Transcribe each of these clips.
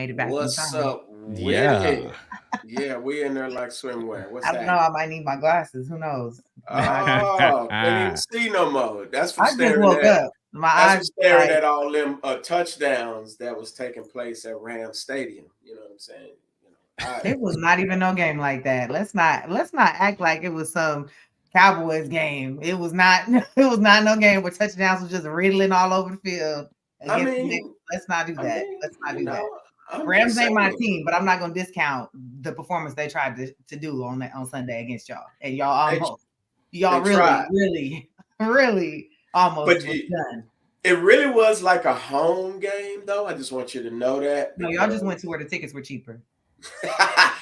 made it back in What's time. up with Yeah. it? Yeah, we in there like swimwear. What's I don't know. that? I might need my glasses. Who knows? My eyes. Oh, can't even see no more. That's from I just staring woke at. up. My That's eyes from staring like at all them touchdowns that was taking place at Ram Stadium. You know what I'm saying? You know, it was not even no game like that. Let's not act like it was some Cowboys game. It was not. It was not no game where touchdowns was just riddling all over the field I against the Knicks. mean, Let's not do I that. mean, Let's not you do that. know, I'm Rams just ain't my saying team, but I'm not gonna discount the performance they tried to do on Sunday against y'all. And y'all they y'all they really, tried, really, really almost but was done. it really was like a home game, though. I just want you to know that No, y'all just because went to where the tickets were cheaper.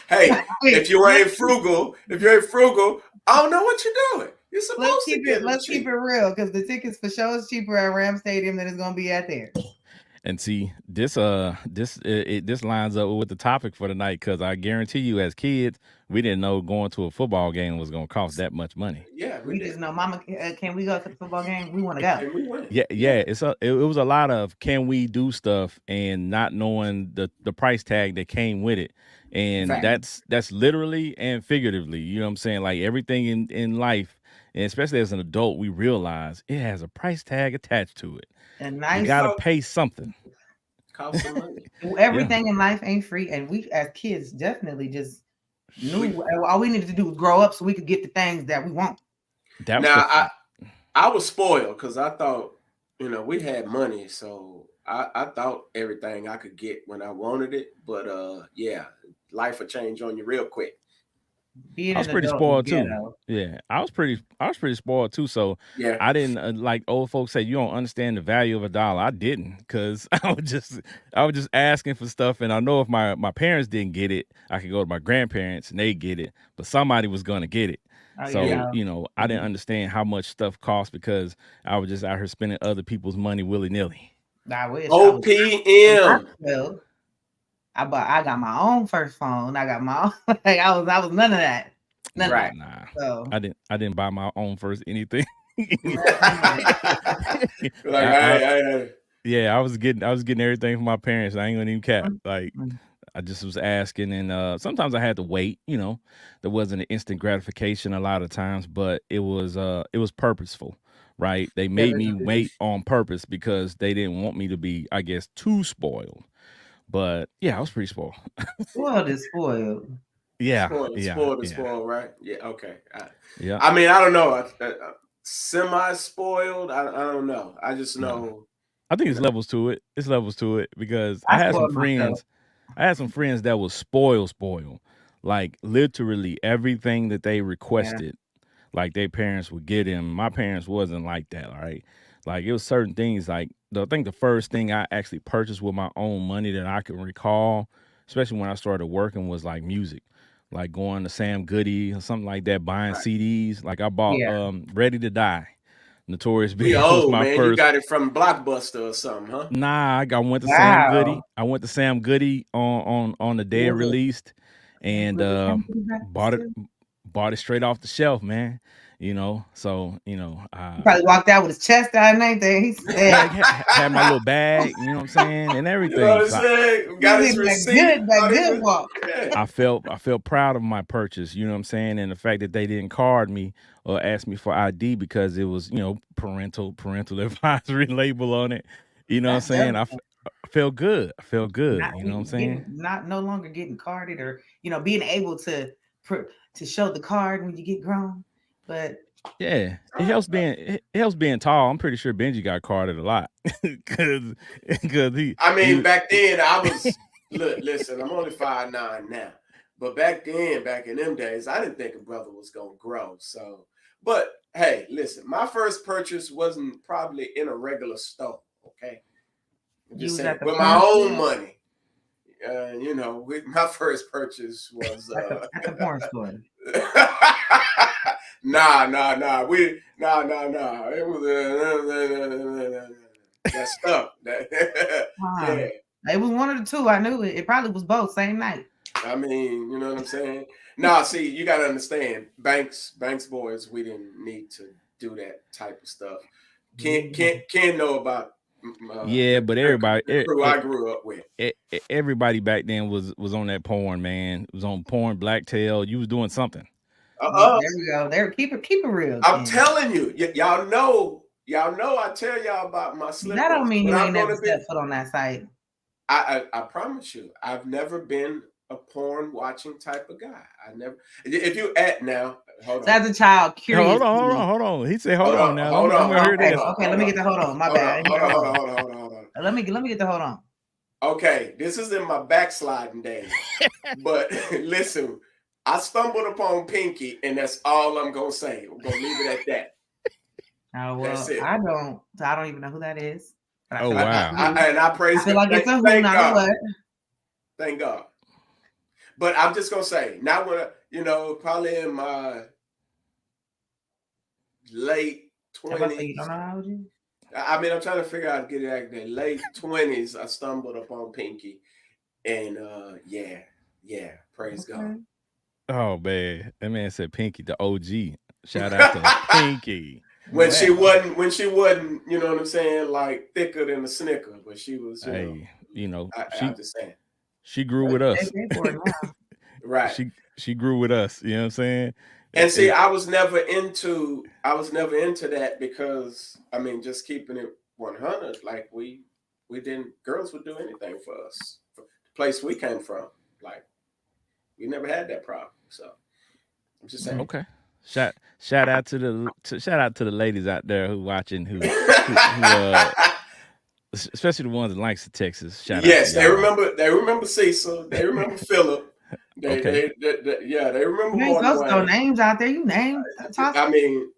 hey, Wait, if you ain't frugal, I don't know what you're doing. You're supposed to get them let's keep it cheap. real because the tickets for sure is cheaper at Ram Stadium than it's gonna be at there. And see, this lines up with the topic for tonight because I guarantee you, as kids, we didn't know going to a football game was going to cost that much money. Yeah, we We just did. know, Mama, can we go to the football game? We want to go. And we win. Yeah, Yeah, yeah. It was a lot of can we do stuff and not knowing the price tag that came with it, and fact. that's literally and figuratively. You know what I'm saying? Like everything in life, and especially as an adult, we realize it has a price tag attached to it. A You nice got to Cost, pay something. cost some money. Yeah, everything in life ain't free, and we as kids definitely just We knew all we needed to do was grow up so we could get the things that we want. that was now the I was spoiled because I thought we had money, so I thought everything I could get when I wanted it. But yeah, life will change on you real quick. Being I was an pretty adult is spoiled too. ghetto. Yeah, I was pretty spoiled too. So Yeah, I didn't like old folks say you don't understand the value of a dollar. I didn't because I was just asking for stuff, and I know if my parents didn't get it, I could go to my grandparents and they get it, but somebody was gonna get it. Oh yeah, yeah. So no. I didn't understand how much stuff cost because I was just out here spending other people's money willy nilly. I wish I was in OPM. my 12. I got my own first phone. I got my own like I was none of that. None of Nah, that. Right. nah. So I didn't buy my own first anything. none of that. Like, I, hey. Yeah, I was getting everything from my parents. I ain't gonna even cap. Like Mm. I just was asking, and sometimes I had to wait. There wasn't an instant gratification a lot of times, but it was purposeful, right? They Yeah, made me wait on purpose because they didn't want me to be, I guess, too spoiled. But yeah, I was pretty spoiled. spoiled is spoiled. Yeah, Spoiled, yeah, spoiled, and yeah, spoiled, right? Yeah, okay. yeah. I mean, I don't know. Semi spoiled. I don't know. I just No, know, I think you it's know. levels to it. It's levels to it because I I had some spoiled myself. friends. I had some friends that was spoiled, like literally everything that they Yeah. requested, like their parents would get him. My parents wasn't like that, all right? Like it was certain things. Like I think the first thing I actually purchased with my own money that I can recall, especially when I started working, was like music, like going to Sam Goody or something like that, buying Right. CDs. Like I bought Yeah. Ready to Die, Notorious We Big was old my man. You first. got it from Blockbuster or something, huh? Nah, I went to Sam Wow. Goody. I went to Sam Goody on the day it Mhm. released, And and really come to the bought it still. bought it straight off the shelf, man. So He probably walked out with his chest out and everything. He yeah, said, had my little bag, you know what I'm saying, and You know what everything. I'm So saying? he Got was his in receipt. that good walk. Yeah. I felt proud of my purchase, you know what I'm saying, and the fact that they didn't card me or ask me for ID because it was parental advisory label on it. You know what I'm That's saying? dope. I felt good. I felt good. Not You know what I'm saying? getting not no longer getting carded or being able to show the card when you get grown. But Yeah, it Uh, helps being tall. I'm pretty sure Benji got carded a lot because I mean, he back then I was listen, I'm only 5'9" now. But back then, back in them days, I didn't think a brother was gonna grow. So but hey, listen, my first purchase wasn't probably in a regular store, okay? I'm you just was saying, at the with my porn own store, money. My first purchase was at the porn store. nah. Nah. It was that stuff. Wow. Yeah. It was one of the two. I knew it. It probably was both same night. I mean, you know what I'm saying? Nah, see, you gotta understand, banks boys, we didn't need to do that type of stuff. Can't know about Yeah, but everybody, the crew I grew up with. everybody back then was on that porn, man. It was on porn, blacktail. You was doing something. There we go. There, keep it real, I'm Ken. telling you, y'all know. I tell y'all about my That don't slippers, mean but you I'm ain't never gonna be. stepped foot on that site. I promise you, I've never been a porn watching type of guy. I never. If you at now, hold So on. as a child, curious. Hold on. He said, hold on now. Let Hold me on, hear Okay, this. okay. Let me get the hold on. My hold bad. on, hold on. Let me get the hold on. Okay, this is in my backsliding days. But listen, I stumbled upon Pinky, and that's all I'm gonna say. I'm gonna leave it at that. Oh well, That's it. I don't even know who that is. But Oh wow. And I praise I feel God. like it's a who, Thank not God. a what. Thank God. But I'm just gonna say, now when probably in my late You don't 20s. know how old you? I mean, I'm trying to figure out how to get it out there. Late 20s, I stumbled upon Pinky. And yeah, praise God. Oh man, that man said Pinky, the OG. Shout out to Pinky. When she wasn't, you know what I'm saying, like thicker than a Snicker, but she was, Hey, I'm just saying. she grew with us. Right. She grew with us. You know what I'm saying? And see, I was never into that because I mean, just keeping it 100, like we didn't, girls would do anything for us. The place we came from, like we never had that problem. So I'm just saying. Okay. Shout out to the ladies out there who watching who especially the ones in Langston, Texas. Shout out to y'all. They remember Cecil, they remember Philip. They remember You ain't Martin supposed to throw Wayne. names out there. You name. I mean,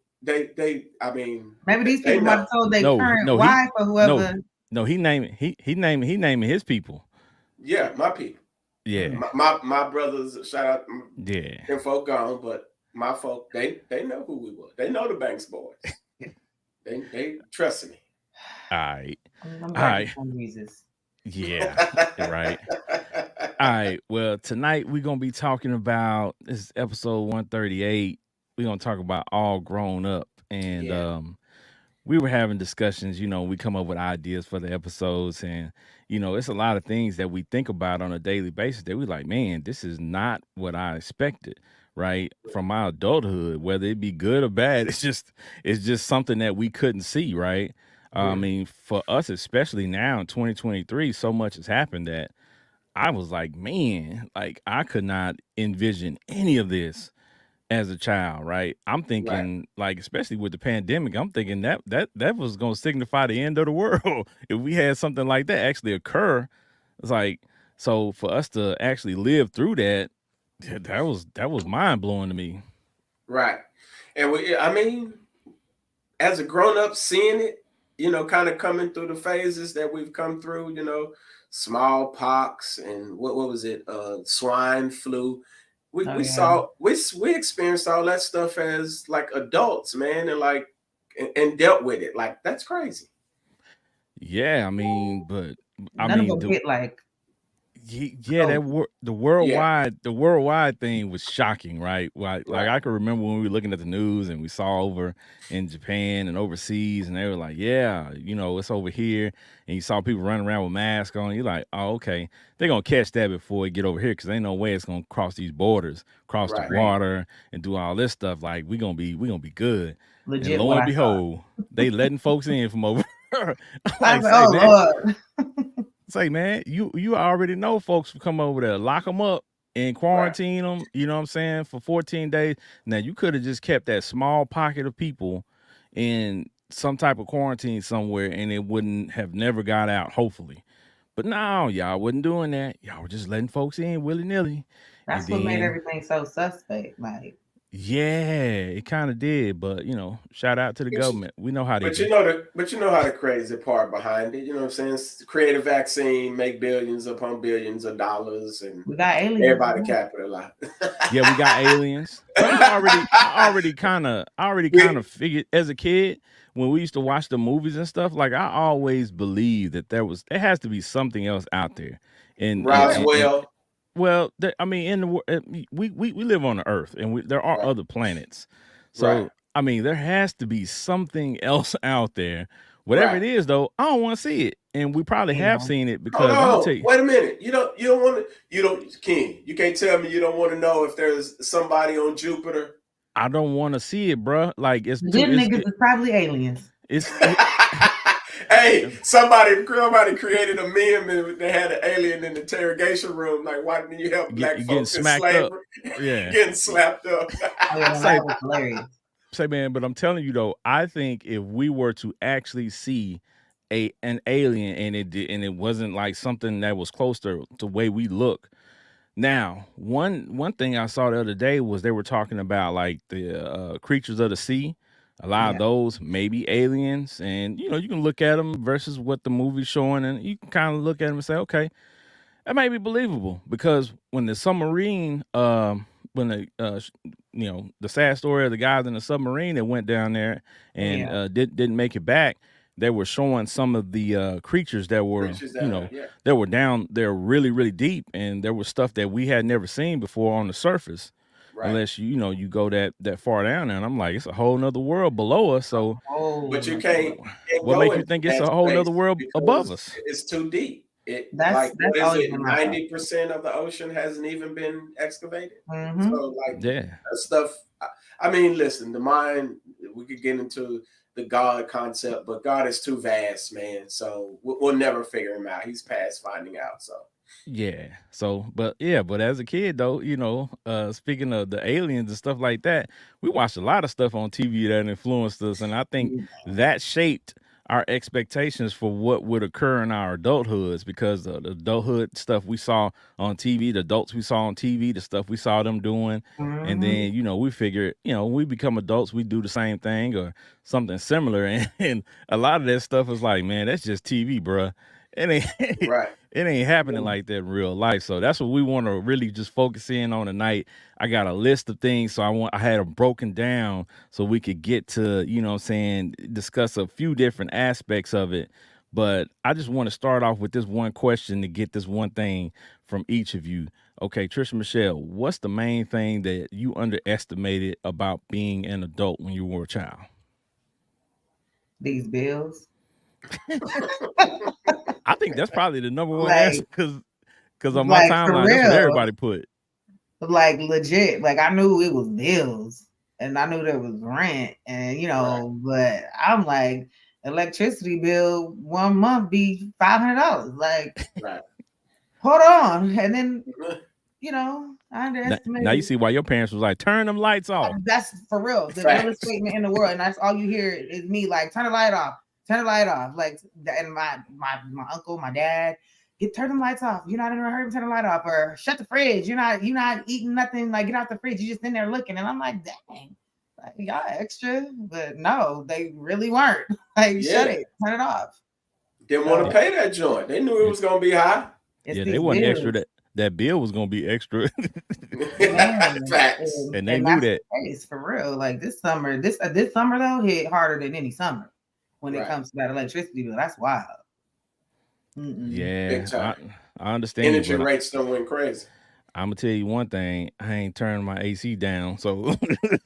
maybe these people might have told their current no, wife or whoever. No, he naming his people. Yeah, my people. Yeah. My brothers, shout out. Yeah. Them folk gone, but my folk, they know who we were. They know the Banks boys. they trust me. All right. All right. Jesus. Yeah. Right. All right. Well, tonight we're gonna be talking about, this is episode 138. We're gonna talk about all grown up. And we were having discussions, we come up with ideas for the episodes, and it's a lot of things that we think about on a daily basis that we like, man, this is not what I expected, right? From my adulthood, whether it be good or bad, it's just something that we couldn't see, right? I mean, for us, especially now in 2023, so much has happened that I was like, man, like I could not envision any of this as a child, right? I'm thinking, like, especially with the pandemic, I'm thinking that was going to signify the end of the world if we had something like that actually occur. It's like, so for us to actually live through that, that was mind blowing to me. Right, and I mean, as a grown up, seeing it, kind of coming through the phases that we've come through, smallpox and what was it, swine flu. We experienced all that stuff as like adults, man, and like and dealt with it. Like that's crazy. Yeah, I mean, but none of them hit like. Yeah, the worldwide thing was shocking, right? Like I can remember when we were looking at the news and we saw over in Japan and overseas, and they were like, "Yeah, it's over here," and you saw people running around with masks on. You're like, "Oh, okay, they're gonna catch that before it get over here, because ain't no way it's gonna cross these borders, cross the water, and do all this stuff. Like we gonna be good." Legit, and lo and behold, they letting folks in from over. Like, oh Lord. Say, man, you already know folks come over there, lock them up and quarantine them, you know what I'm saying, for 14 days. Now, you could have just kept that small pocket of people in some type of quarantine somewhere, and it wouldn't have never got out, hopefully. But no, y'all wasn't doing that. Y'all were just letting folks in willy-nilly. That's what made everything so suspect, like. Yeah, it kind of did, but shout out to the government. We know how they do. But you know how the crazy part behind it. You know what I'm saying? Create a vaccine, make billions upon billions of dollars, and we got aliens. Everybody capitalize. Yeah, we got aliens. I already kind of figured as a kid when we used to watch the movies and stuff. Like I always believed that there has to be something else out there. And Roswell. Well, I mean, in the we live on the Earth, and there are other planets. So I mean, there has to be something else out there Whatever it Right. is, though, I don't want to see it, and we probably have Yeah. seen it Hold because I'm gonna tell on. you, Wait a minute. You don't want to. You don't, Ken. You can't tell me you don't want to know if there's somebody on Jupiter. I don't want to see it, bruh. Like it's too, Them niggas is probably aliens. it's Hey, somebody created a meme and they had an alien in the interrogation room. Like, why didn't you help black getting folks in smacked up. slavery? Yeah, Getting slapped up. Oh yeah, no, say that was hilarious. say man, but I'm telling you though, I think if we were to actually see an alien and it wasn't like something that was close to the way we look. Now, one thing I saw the other day was they were talking about like the creatures of the sea. A lot of Yeah. those maybe aliens, and you can look at them versus what the movie's showing, and you can kind of look at them and say, okay, that may be believable because when the submarine, when the sad story of the guys in the submarine that went down there and Yeah. didn't make it back, they were showing some of the creatures that were, Creatures down there. Yeah. that were down there really, really deep, and there was stuff that we had never seen before on the surface, Right. unless you go that far down there. And I'm like, it's a whole nother world below us. So Oh, But you can't what go make you into think it's that a whole space nother world above because us? it's too deep. that's What is always it? been my thought. 90% of the ocean hasn't even been excavated. Mm-hmm. So like Yeah. that stuff. I mean, listen, the mind. We could get into the God concept, but God is too vast, man. So we'll never figure him out. He's past finding out. So Yeah. So, but as a kid though, speaking of the aliens and stuff like that, we watched a lot of stuff on TV that influenced us, and I think that shaped our expectations for what would occur in our adulthoods because of the adulthood stuff we saw on TV, the adults we saw on TV, the stuff we saw them doing, and Mm-hmm. then we figured, when we become adults, we do the same thing or something similar, and a lot of that stuff is like, man, that's just TV, bruh. It ain't right. it ain't happening like that in real life. So that's what we want to really just focus in on tonight. I got a list of things, so I had them broken down so we could get to, what I'm saying, discuss a few different aspects of it. But I just want to start off with this one question to get this one thing from each of you. Okay, Trisha Michelle, what's the main thing that you underestimated about being an adult when you were a child? These bills. I think that's probably the number one answer Like, because on my like for timeline, that's what real. everybody put. Like legit. Like I knew it was bills and I knew there was rent and Right. but I'm like electricity bill 1 month be $500. Like, Right. hold on. And then, I Now you underestimated. see why your parents was like, turn them lights off. That's for real. The realest Facts. statement in the world. And that's all you hear is me like, turn the light off. Turn the light off. Like, and my uncle, my dad, turn the lights off. You're not in a hurry, turn the light off. Or shut the fridge. You're not eating nothing. Like, get out the fridge. You're just in there looking. And I'm like, dang, like, y'all extra. But no, they really weren't. Like, shut Yeah. it. Turn it off. Didn't want to pay that joint. They knew it was gonna be high. It's Yeah, these they wasn't extra. bills. That bill was gonna be extra, Man, Facts. and they and knew that's that. the case for real. Like this summer though hit harder than any summer when it Right. comes to that electricity bill. That's wild. Mm-mm. Yeah, Big time. I understand you, Energy but rates don't went crazy. I'm gonna tell you one thing: I ain't turning my AC down, so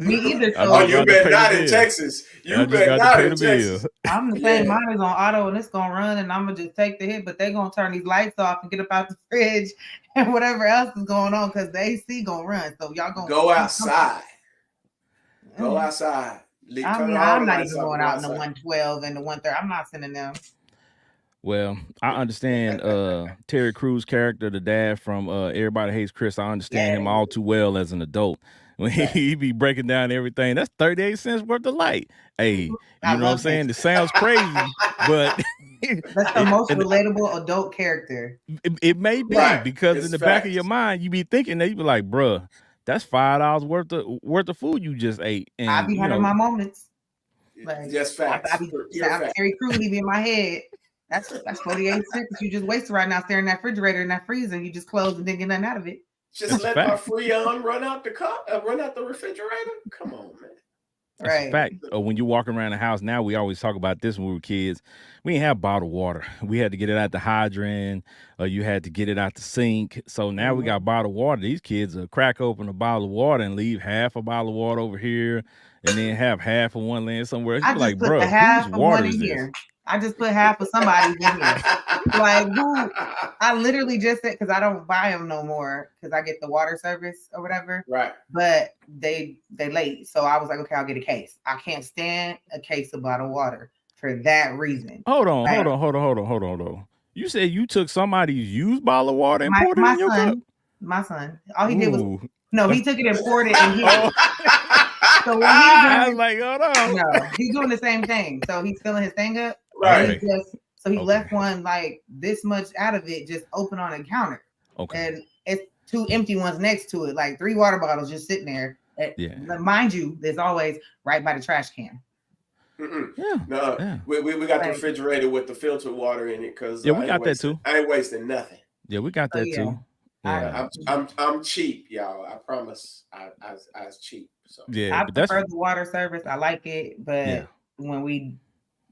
Me either. I Oh, So just you got to bet pay the not in bill. Texas. I You just bet got to not pay in the bill. Texas. I'm the Yeah. same. Mine is on auto and it's gonna run, and I'm gonna just take the hit. But they gonna turn these lights off and get up out the fridge and whatever else is going on because the AC gonna run. So y'all gonna Go outside. Go Mm. outside. I Turn mean, all the I'm not lights even off going and go out in the outside. 112 and the 130. I'm not sending them. Well, I understand Terry Crews' character, the dad from Everybody Hates Chris. I understand him all too well as an adult. When he be breaking down everything, that's 38 cents worth of light. Hey, I you know what I'm love that saying? It shit. sounds crazy, but That's the most and relatable adult character. it may be Right. because It's in the back of your facts. mind, you be thinking that you be like, bruh, that's $5 worth of food you just ate. I And be having my moments. Like Just I facts. be Pure sound facts. Terry Crews be in my head. That's 48 cents you just wasted right now staring in that refrigerator and that freezer. You just closed and didn't get nothing out of it. Just that's a let my fact. Freon run out the refrigerator. Come on, man. That's a Right. fact. When you walk around the house now, we always talk about this when we were kids. We didn't have bottled water. We had to get it out the hydrant, or you had to get it out the sink. So now we got bottled water. These kids will crack open a bottle of water and leave half a bottle of water over here, and then have half of one laying somewhere else. You I be just like, put the bruh, whose half of water one is in this? here. I just put half of somebody's in here. Like who? I literally just said because I don't buy them no more because I get the water service or whatever. Right. But they late, so I was like, okay, I'll get a case. I can't stand a case of bottled water for that reason. Hold on, Like hold on. You said you took somebody's used bottle of water and poured it in your cup? my son, all he did was Ooh. no, he took it and poured it and hid Oh, it. So what he's I was doing, like, hold on. no, he's doing the same thing. So he's filling his thing up. Right. And he just so he Okay. left one like this much out of it just open on the counter. Okay. And it's two empty ones next to it, like 3 water bottles just sitting there. Yeah. Mind you, there's always right by the trash can. Yeah. No, Yeah. we got the Like, refrigerator with the filtered water in it because Yeah, we got that too. I ain't wasting nothing. Yeah, we got so that yeah, too. Yeah. I'm cheap, y'all. I promise. I was cheap. So Yeah, I but that's prefer the water service. I like it, but yeah. when we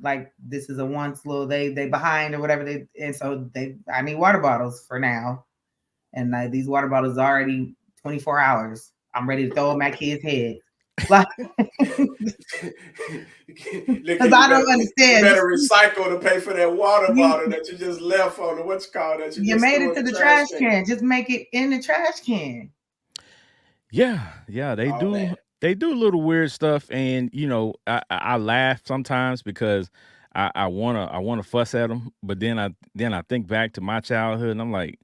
like this is a once little they behind or whatever they and so I need water bottles for now. And these water bottles are already 24 hours. I'm ready to throw them at kids' heads. Like, because I don't understand. You better recycle to pay for that water bottle that you just left on the what's called that you made it to the trash can. Just make it in the trash can. Yeah, they All do. that. They do little weird stuff, and you know, I laugh sometimes because I wanna fuss at them, but then I think back to my childhood, and I'm like,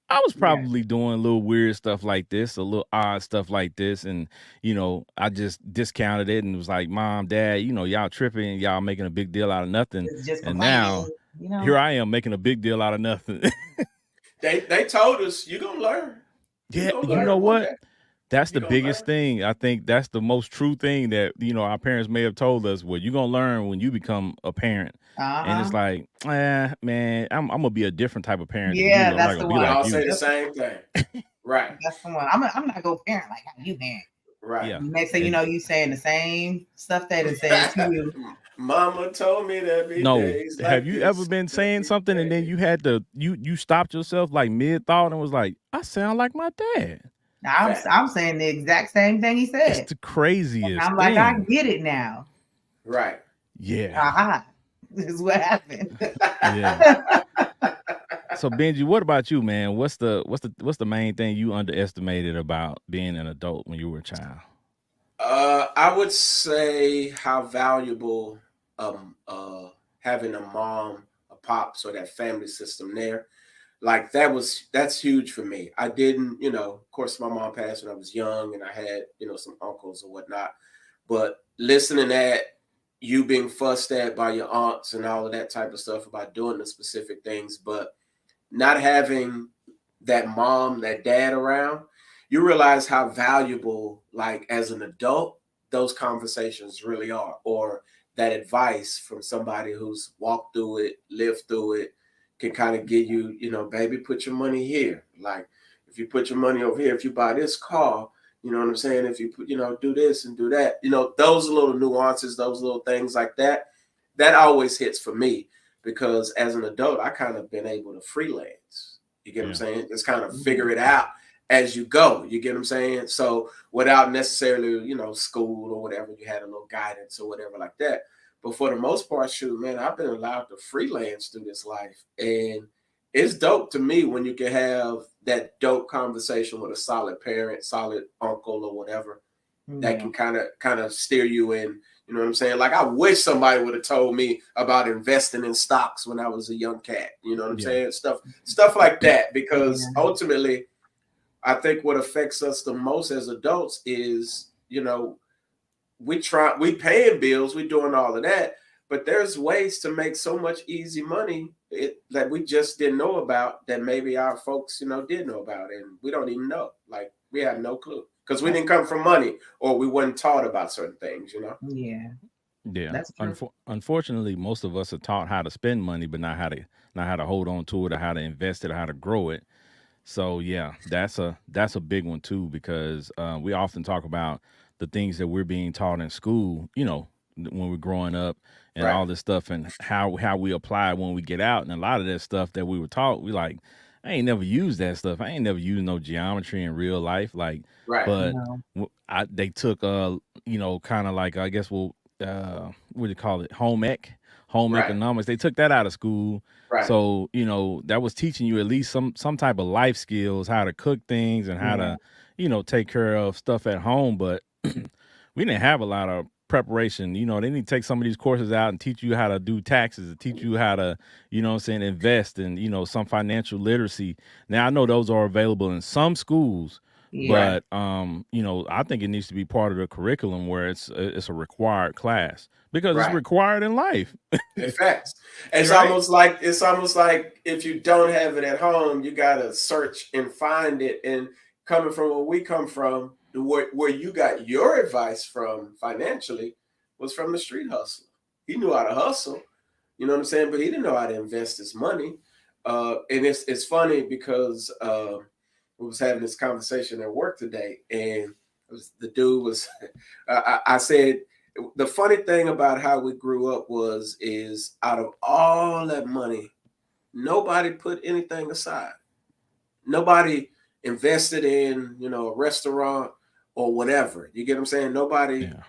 I was Yeah. probably doing a little weird stuff like this, a little odd stuff like this, and you know, I just discounted it and was like, Mom, Dad, you know, y'all tripping, y'all making a big deal out of nothing, It's just and now you know, here I am making a big deal out of nothing. They told us you're gonna learn. Yeah, gonna you learn know one what? day. That's You the gonna biggest learn. thing. I think that's the most true thing that, you know, our parents may have told us. Well, you're gonna learn when you become a parent. And it's like, man, I'm gonna be a different type of parent than yeah, you. I'm not that's gonna the be We one. like all you. say the same thing. Right. That's the one. I'm not gonna parent like how you parent. Right. Yeah. Next thing you know, you saying the same stuff that it said to you. Mama told me there'd be No. days like Have you ever this. been saying something and then you had to you stopped yourself like mid thought and was like, I sound like my dad. Now I'm saying the exact same thing he It's said. the And craziest I'm like, I thing. get it now. Right. Yeah. Aha. This is what happened. Yeah. So Benji, what about you, man? What's the main thing you underestimated about being an adult when you were a child? I would say how valuable having a mom, a pops, or that family system there. Like that's huge for me. I didn't, of course my mom passed when I was young and I had, some uncles or whatnot. But listening at you being fussed at by your aunts and all of that type of stuff about doing the specific things, but not having that mom, that dad around, you realize how valuable, like as an adult, those conversations really are, or that advice from somebody who's walked through it, lived through it, can kind of give you, baby, put your money here. Like if you put your money over here, if you buy this car, you know what I'm saying? If you put, do this and do that, those little nuances, those little things like that, that always hits for me because as an adult, I kind of been able to freelance. You get what I'm saying? Just kind of figure it out as you go. You get what I'm saying? So without necessarily, school or whatever, you had a little guidance or whatever like that. But for the most part, shoot, man, I've been allowed to freelance through this life. And it's dope to me when you can have that dope conversation with a solid parent, solid uncle or whatever that can kind of steer you in. You know what I'm saying? Like I wish somebody would have told me about investing in stocks when I was a young cat. You know what I'm saying? Stuff like that. Because ultimately, I think what affects us the most as adults is, we paying bills, we doing all of that, but there's ways to make so much easy money that we just didn't know about that maybe our folks, did know about, and we don't even know. Like we have no clue because we didn't come from money or we weren't taught about certain things, Yeah. Yeah. That's true. Unfortunately, most of us are taught how to spend money, but not how to hold on to it or how to invest it or how to grow it. So yeah, that's a big one too because we often talk about the things that we're being taught in school, when we're growing up and all this stuff and how we apply it when we get out. And a lot of that stuff that we were taught, we like, I ain't never used that stuff. I ain't never used no geometry in real life. Like, but they took kind of like I guess what do you call it, home ec. home Right. economics. They took that out of school. Right. So, that was teaching you at least some type of life skills, how to cook things and how Yeah. to, take care of stuff at home. But we didn't have a lot of preparation. They need to take some of these courses out and teach you how to do taxes, and teach you how to, what I'm saying, invest and, some financial literacy. Now I know those are available in some schools, Yeah. but I think it needs to be part of the curriculum where it's a required class because it's Right. required in life. In fact, it's Right? almost like if you don't have it at home, you gotta search and find it. And coming from where we come from, where you got your advice from financially was from the street hustler. He knew how to hustle, you know what I'm saying, but he didn't know how to invest his money. And it's funny because we was having this conversation at work today, and the dude was, I said, the funny thing about how we grew up is out of all that money, nobody put anything aside. Nobody invested in, a restaurant or whatever. You get what I'm saying? Nobody. Yeah.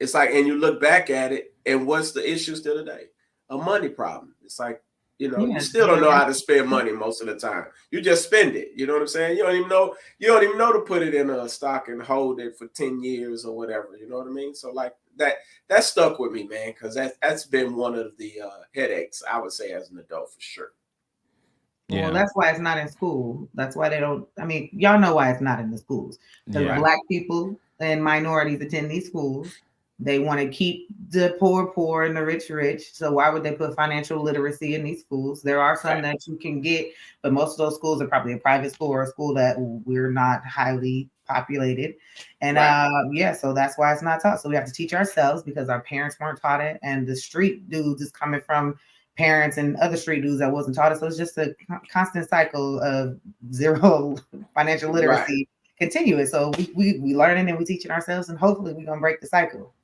It's like, and you look back at it, and what's the issue still today? A money problem. It's like, you Yeah. still don't know how to spend money most of the time. You just spend it. You know what I'm saying? You don't even know. You don't even know to put it in a stock and hold it for 10 years or whatever. You know what I mean? So like that stuck with me, man, because that's been one of the headaches I would say as an adult for sure. Well, Yeah. that's why it's not in school. That's why they don't. I mean, y'all know why it's not in the schools. Because Yeah. Black people and minorities attend these schools. They want to keep the poor and the rich. So why would they put financial literacy in these schools? There are some Right. that you can get, but most of those schools are probably a private school or a school that we're not highly populated. And Right. yeah, so that's why it's not taught. So we have to teach ourselves because our parents weren't taught it, and the street dudes is coming from parents and other street dudes that wasn't taught it. So it's just a constant cycle of zero financial Right. literacy continuous. So we learning and we teaching ourselves, and hopefully we're gonna break the cycle.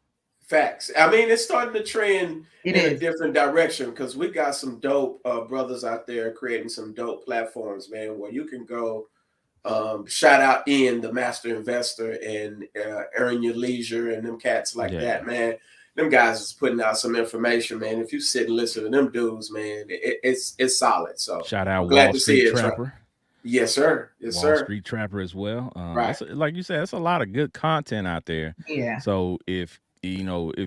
Facts. I mean, it's starting to trend It in a is. different direction because we got some dope brothers out there creating some dope platforms, man, where you can go. Shout out Ian, the master investor, and Earn Your Leisure, and them cats like Yeah. that, man. Them guys is putting out some information, man. If you sit and listen to them dudes, man, it's solid. So Shout I'm out glad Wall to see Street it. Trapper. Yes, sir. Yes, Wall sir. Street Trapper as well. Right. Like you said, it's a lot of good content out there. Yeah. So if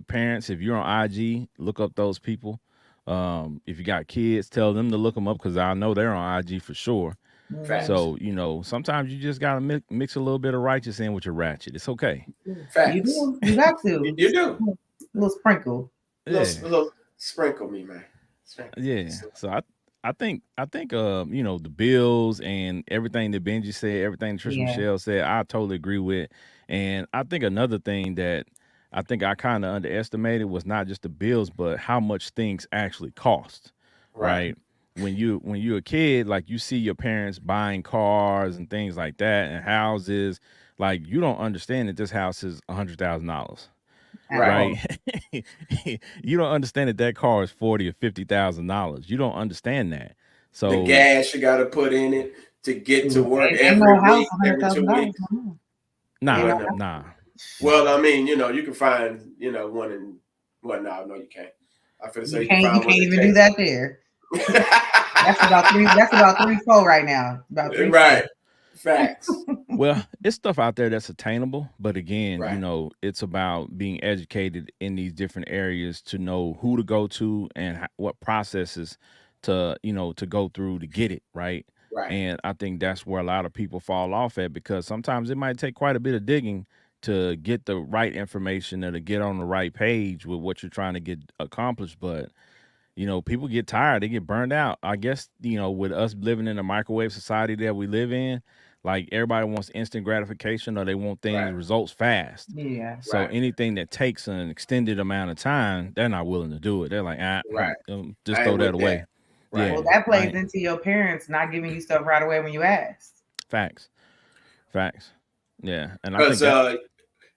parents, if you're on IG, look up those people. If you got kids, tell them to look them up because I know they're on IG for sure. Facts. So sometimes you just gotta mix a little bit of righteous in with your ratchet. It's okay. Facts. You do. You got to. You do. A little sprinkle. Yeah. Little sprinkle me, man. Sprinkle. Yeah. So I think the bills and everything that Benji said, everything Trisha Yeah. Michelle said, I totally agree with. And I think another thing that I think I kind of underestimated was not just the bills, but how much things actually cost. Right. When you're a kid, like you see your parents buying cars and things like that and houses, like you don't understand that this house is $100,000. Right. You don't understand that car is $40,000 or $50,000. You don't understand that. So The gas you got to put in it to get to work Ain't no every house week, every 2 $100,000. weeks. nah. Well, I mean, you can find, one in. Well, no, you can't. I feel say You you can can't find one in even do that there. That's about three. That's about 3-4 right now. About 3. Right. Facts. Well, it's stuff out there that's attainable, but again, Right. it's about being educated in these different areas to know who to go to and what processes to go through to get it right. Right. And I think that's where a lot of people fall off at because sometimes it might take quite a bit of digging to get the right information or to get on the right page with what you're trying to get accomplished. But people get tired, they get burned out. I guess, with us living in a microwave society that we live in, like everybody wants instant gratification or they want things results fast. Yeah. So anything that takes an extended amount of time, they're not willing to do it. They're like, just throw that away. Right. Yeah. Well, that plays into your parents not giving you stuff right away when you ask. Facts. Yeah. And I think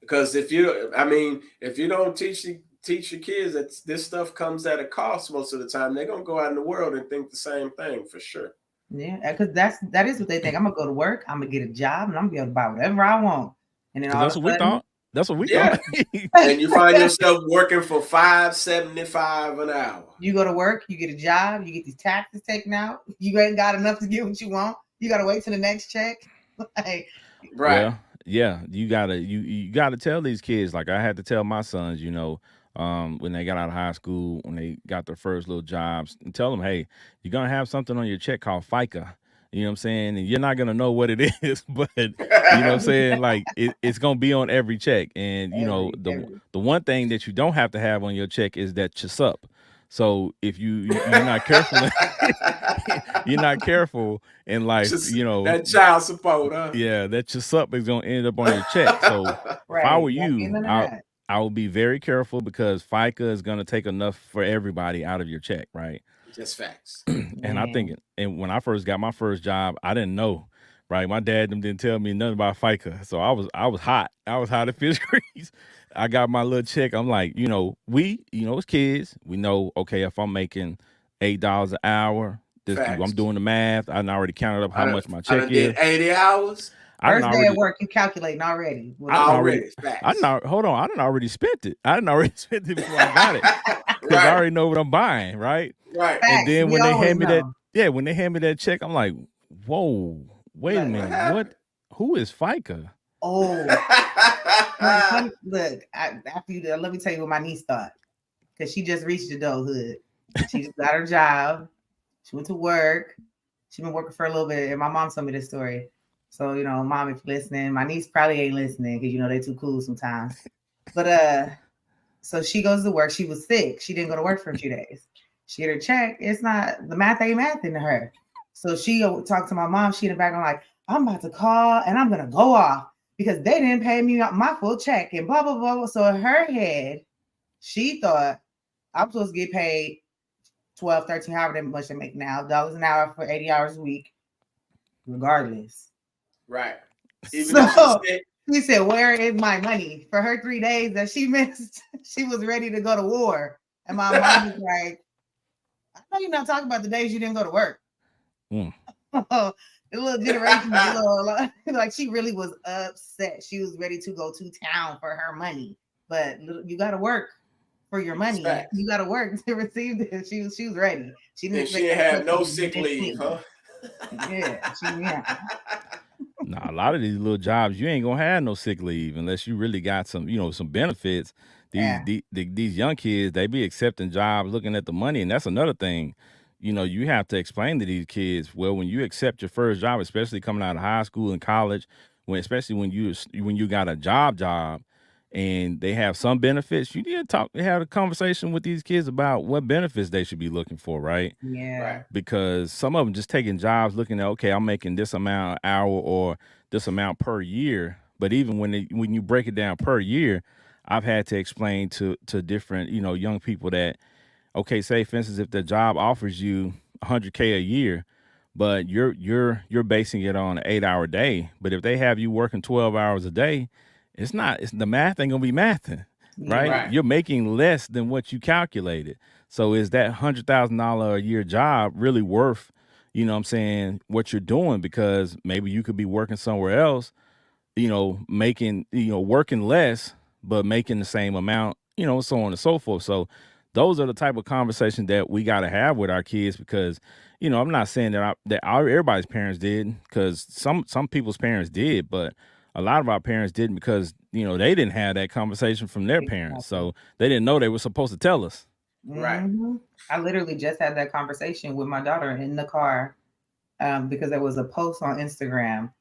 because if you don't teach your kids that this stuff comes at a cost most of the time, they're gonna go out in the world and think the same thing for sure. Yeah, because that is what they think. I'm gonna go to work, I'm gonna get a job, and I'm gonna be able to buy whatever I want. And then all that's of a what we sudden, thought. That's what we Yeah. thought. And you find yourself working for $5.75 an hour. You go to work, you get a job, you get these taxes taken out. You ain't got enough to get what you want. You gotta wait till the next check. Like, Right. Well, yeah, you gotta tell these kids. Like I had to tell my sons, when they got out of high school, when they got their first little jobs, and tell them, hey, you're gonna have something on your check called FICA. You know what I'm saying? And you're not gonna know what it is, but you know what I'm saying? Like it's gonna be on every check. And every. the one thing that you don't have to have on your check is that CHSUP. So if you're not careful, you're not careful in life, Just that child support, huh? yeah, that CHSUP is gonna end up on your check. So if I Right. were Don't get you, none of that. I would be very careful because FICA is gonna take enough for everybody out of your check, right? Just facts. And I think, Man. and when I first got my first job, I didn't know, right? My dad them didn't tell me nothing about FICA, so I was hot. I was hot at fish grease. I got my little check. I'm like, as kids, we know, okay, if I'm making $8 an hour, I'm Facts. doing the math. I done already counted up how much my I check done is. did 80 hours. I done First day at already, work, you calculating already. I done already, Already. Facts. hold on, I done already spent it. I done already spent it before I got it because I Right. already know what I'm buying, right? Right. And Facts. then We when they always hand me that, know. when they hand me that check, I'm like, whoa, wait a Like, minute, happened? who is FICA? oh, look, after you, let me tell you what my niece thought. Because she just reached adulthood. She just got her job. She went to work. She been working for a little bit. And my mom told me this story. So, mom, if you're listening, my niece probably ain't listening because they too cool sometimes. But so she goes to work. She was sick. She didn't go to work for a few days. She get her check. It's not the math ain't math into her. So she talked to my mom. She in the background like, I'm about to call and I'm gonna go off because they didn't pay me my full check and blah blah blah. So in her head, she thought I'm supposed to get paid 12, 13, however much they make now, dollars an hour for 80 hours a week, regardless. Right. Even if she said, where is my money? For her 3 days that she missed, she was ready to go to war. And my mom was like, I know you're not talking about the days you didn't go to work. Mm. The little generation, like she really was upset. She was ready to go to town for her money. But you got to work for your money. You got to work to receive this. She was ready. She didn't. And she didn't have no sick leave, huh? Yeah, Nah, a lot of these little jobs, you ain't gonna have no sick leave unless you really got some, some benefits. These young kids, they be accepting jobs, looking at the money, and that's another thing. You have to explain to these kids. Well, when you accept your first job, especially coming out of high school and college, especially when you got a job, and they have some benefits, you need to have a conversation with these kids about what benefits they should be looking for, right? Yeah. Right. Because some of them just taking jobs looking at, okay, I'm making this amount an hour or this amount per year. But even when you break it down per year, I've had to explain to different, young people that, okay, say for instance, if the job offers you $100K a year, but you're basing it on an 8-hour day. But if they have you working 12 hours a day, it's the math ain't gonna be mathing, right? Right. You're making less than what you calculated. So is that $100,000 a year job really worth, what you're doing? Because maybe you could be working somewhere else, making, working less, but making the same amount, so on and so forth. So those are the type of conversations that we got to have with our kids because, I'm not saying that everybody's parents did, because some people's parents did, but a lot of our parents didn't because, they didn't have that conversation from their parents. So they didn't know they were supposed to tell us. Right. Mm-hmm. I literally just had that conversation with my daughter in the car because there was a post on Instagram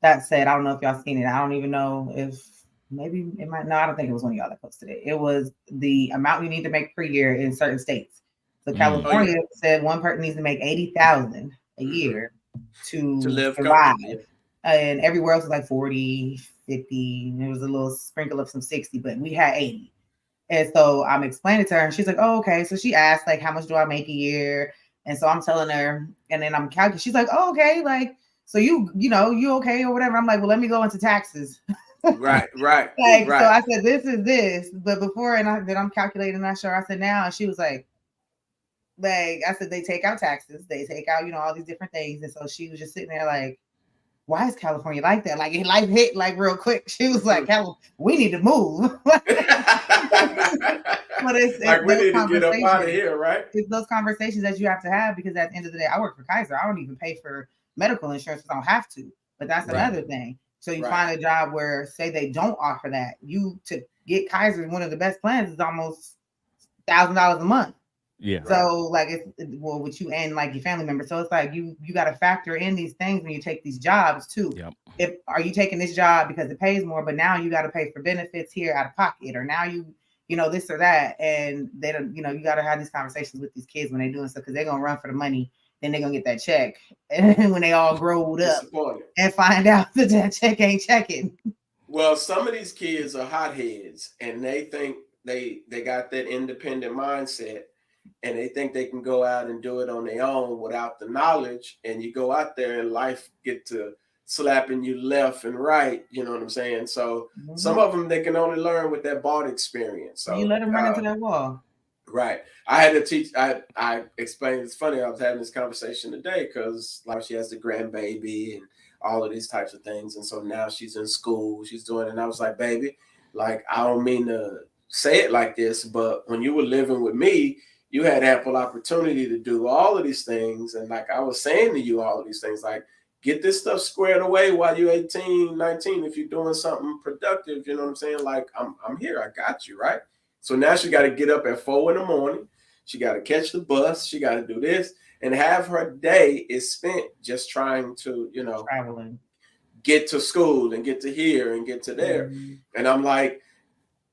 that said, I don't know if y'all seen it. I don't even know if maybe it might. No, I don't think it was one of y'all that posted it. It was the amount you need to make per year in certain states. So California said one person needs to make 80,000 a year to live survive. comfortably. And everywhere else was like 40, 50. There was a little sprinkle of some 60, but we had 80. And so I'm explaining to her, and she's like, "Oh, okay." So she asked, like, "How much do I make a year?" And so I'm telling her, and then I'm calculating. She's like, "Oh, okay. Like, so you okay or whatever?" I'm like, "Well, let me go into taxes." Right. Like, so I said, "This is this," but before, and then I'm calculating. Not sure. I said now, and she was like, I said they take out taxes, they take out all these different things, and so she was just sitting there like, why is California like that? Like life hit like real quick. She was like, we need to move. But it's Like we those need to get up out of conversations. here, right? It's those conversations that you have to have, because at the end of the day, I work for Kaiser. I don't even pay for medical insurance because I don't have to. But that's Right. another thing. So you Right. find a job where, say, they don't offer that. You to get Kaiser, one of the best plans, is almost $1,000 a month. Yeah. So like well, with you and like your family members. So it's like you got to factor in these things when you take these jobs too. Yep. If are you taking this job because it pays more, but now you got to pay for benefits here out of pocket, or now you know this or that, and they don't. You know, you got to have these conversations with these kids when they're doing stuff, because they're gonna run for the money. Then they're gonna get that check, and when they all growed up and find out that that check ain't checking. Well, some of these kids are hotheads, and they think they got that independent mindset, and they think they can go out and do it on their own without the knowledge. And you go out there and life get to slapping you left and right. You know what I'm saying? So some of them, they can only learn with that bought experience. So you let them run into that wall. Right. I had to teach. I explained. It's funny. I was having this conversation today because like she has the grandbaby and all of these types of things, and so now she's in school. She's doing, and I was like, baby, like I don't mean to say it like this, but when you were living with me, you had ample opportunity to do all of these things, and like I was saying to you, all of these things, like get this stuff squared away while you're 18, 19. If you're doing something productive, you know what I'm saying? Like I'm here. I got you, right? So now she got to get up at 4 a.m. She got to catch the bus. She got to do this, and half her day is spent just trying to, you know, traveling, get to school and get to here and get to there. Mm-hmm. And I'm like,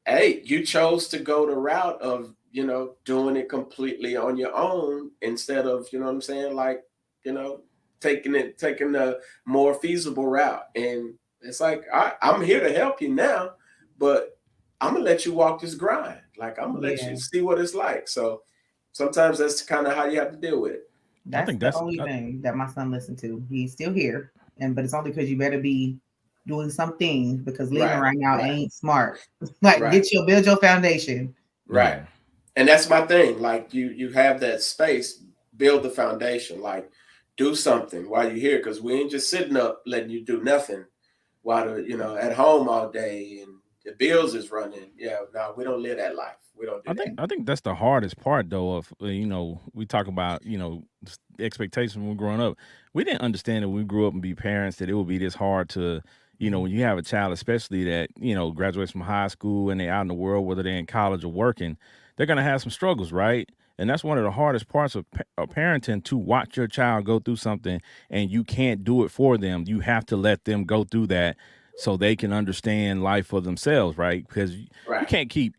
hey, you chose to go the route of, you know, doing it completely on your own instead of, you know what I'm saying? Like, you know, taking the more feasible route. And it's like, I'm here to help you now, but I'm gonna let you walk this grind. Like I'm gonna let you see what it's like. So sometimes that's kind of how you have to deal with it. That's the only thing that my son listened to. He's still here, but it's only because you better be doing something, because living right now ain't smart. Like build your foundation. Right. Yeah. And that's my thing. Like you have that space, build the foundation. Like do something while you're here, because we ain't just sitting up letting you do nothing while you know at home all day and the bills is running. Yeah, no, we don't live that life. We don't do that. I think that's the hardest part, though. Of you know, we talk about the expectations when we're growing up. We didn't understand that when we grew up and be parents that it would be this hard to, when you have a child, especially that graduates from high school and they're out in the world, whether they're in college or working, they're gonna have some struggles, right? And that's one of the hardest parts of parenting, to watch your child go through something and you can't do it for them. You have to let them go through that so they can understand life for themselves, right? Because you can't keep,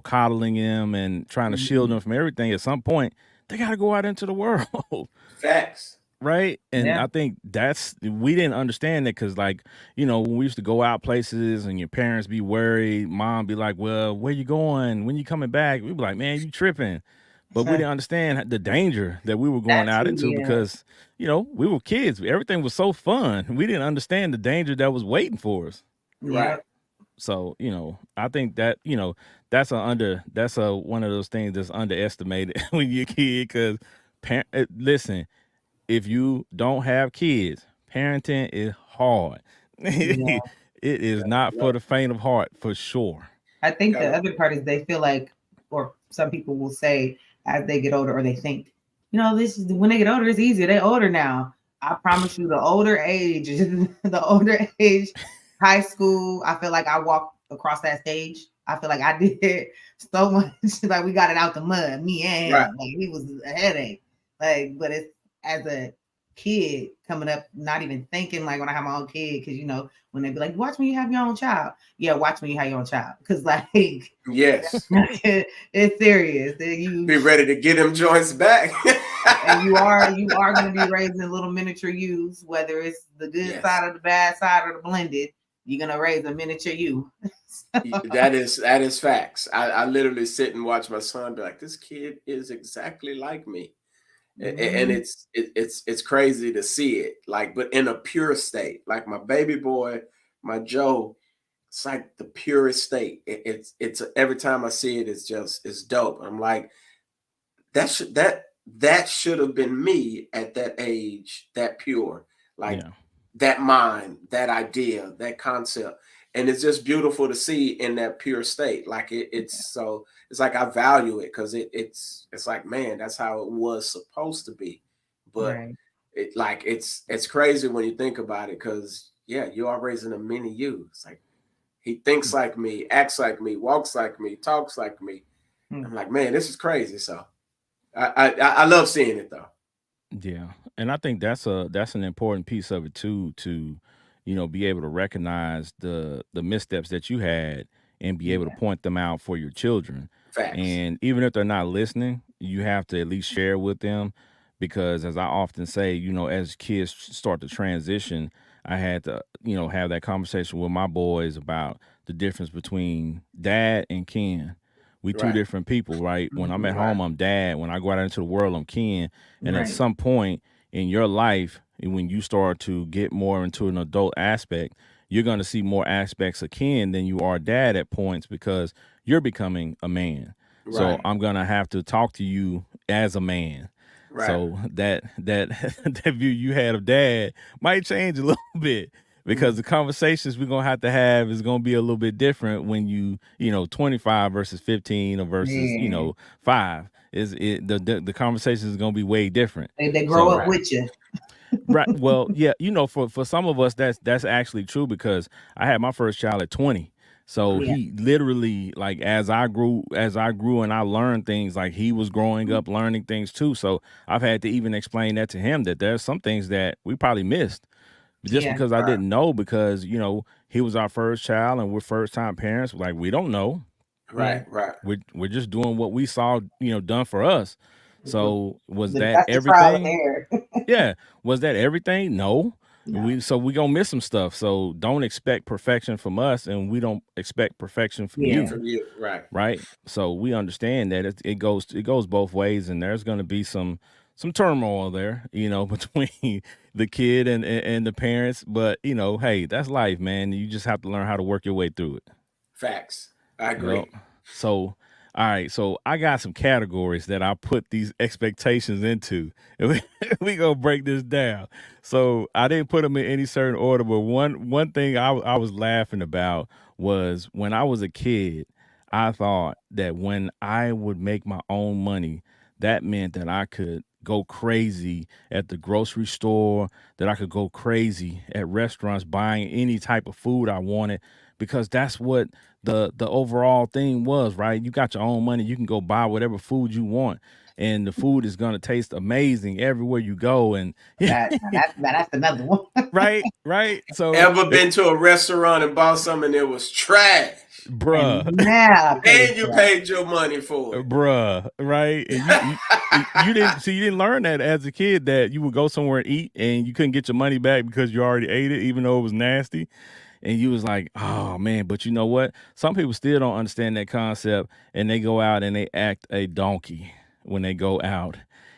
coddling them and trying to shield them from everything. At some point, they got to go out into the world. Facts. Right. And I think we didn't understand that because, like, when we used to go out places and your parents be worried, mom be like, well, where you going? When you coming back? We'd be like, man, you tripping. But we didn't understand the danger that we were going out into because, we were kids. Everything was so fun. We didn't understand the danger that was waiting for us. Right. So, I think that, that's one of those things that's underestimated when you're a kid because, listen, if you don't have kids, parenting is hard. Yeah. It is not for the faint of heart, for sure. I think the other part is they feel like, or some people will say as they get older, or they think, this is when they get older, it's easier. They're older now. I promise you, the older age, high school, I feel like I walked across that stage. I feel like I did so much. Like we got it out the mud, me and him. Right. Like he was a headache. Like, but it's as a kid coming up, not even thinking like when I have my own kid, because when they be like, watch when you have your own child. Yeah, watch when you have your own child. Because like, yes, it's serious. You be ready to get them joints back. And you are going to be raising little miniature yous, whether it's the good side or the bad side or the blended. You're gonna raise a miniature you. That is facts. I literally sit and watch my son be like, this kid is exactly like me. And it's crazy to see it, like, but in a pure state. Like my baby boy, my Joe, it's like the purest state. It's every time I see it, it's dope. I'm like, that should have been me at that age, that pure. Like that mind, that idea, that concept. And it's just beautiful to see in that pure state. Like it's like I value it because it's like, man, that's how it was supposed to be. But Right. it's crazy when you think about it, because yeah, you are raising a mini you. It's like he thinks like me, acts like me, walks like me, talks like me. Mm. I'm like, man, this is crazy. So I love seeing it though. Yeah, and I think that's an important piece of it too, to be able to recognize the missteps that you had and be able to Yeah. point them out for your children. Facts. And even if they're not listening, you have to at least share with them, because as I often say, as kids start to transition, I had to have that conversation with my boys about the difference between dad and Ken. We two Right. different people, right? When I'm at Mhm. Right. home, I'm dad. When I go out into the world, I'm Ken. And at Right. some point in your life, when you start to get more into an adult aspect, you're going to see more aspects of Ken than you are dad at points, because you're becoming a man. So Right. I'm going to have to talk to you as a man. Right. So that that view you had of dad might change a little bit, because Mm. the conversations we're gonna have to have is gonna be a little bit different when you 25 versus 15 or versus Yeah. 5. Is it the conversation is gonna be way different. They grow So up Right. with you. right, well, yeah, for some of us that's actually true, because I had my first child at 20. So Yeah. he literally, like, as I grew and I learned things, like he was growing up learning things too. So I've had to even explain that to him, that there's some things that we probably missed just Yeah. because I Right. didn't know, because he was our first child and we're first time parents. Like, we don't know. Yeah. Right. Right. We're just doing what we saw done for us. So was that That's the trial and everything? error. Yeah. Was that everything? No. No. We gonna miss some stuff. So don't expect perfection from us, and we don't expect perfection from Yeah. you. From you. Right. Right. So we understand that it goes both ways, and there's gonna be some turmoil there, between the kid and the parents. But hey, that's life, man. You just have to learn how to work your way through it. Facts. I Yep. agree. So, all right. So I got some categories that I put these expectations into. And we gonna break this down. So I didn't put them in any certain order, but one thing I was laughing about was, when I was a kid, I thought that when I would make my own money, that meant that I could go crazy at the grocery store, that I could go crazy at restaurants buying any type of food I wanted, because that's what the overall thing was, right? You got your own money, you can go buy whatever food you want, and the food is gonna taste amazing everywhere you go. And That's another one. right. So, Ever been to a restaurant and bought something and it was trash, And bruh, now I pay and you for that. paid your money for it? bruh, right? And you didn't learn that as a kid, that you would go somewhere and eat and you couldn't get your money back because you already ate it, even though it was nasty. And you was like, oh man, but you know what? Some people still don't understand that concept, and they go out and they act a donkey when they go out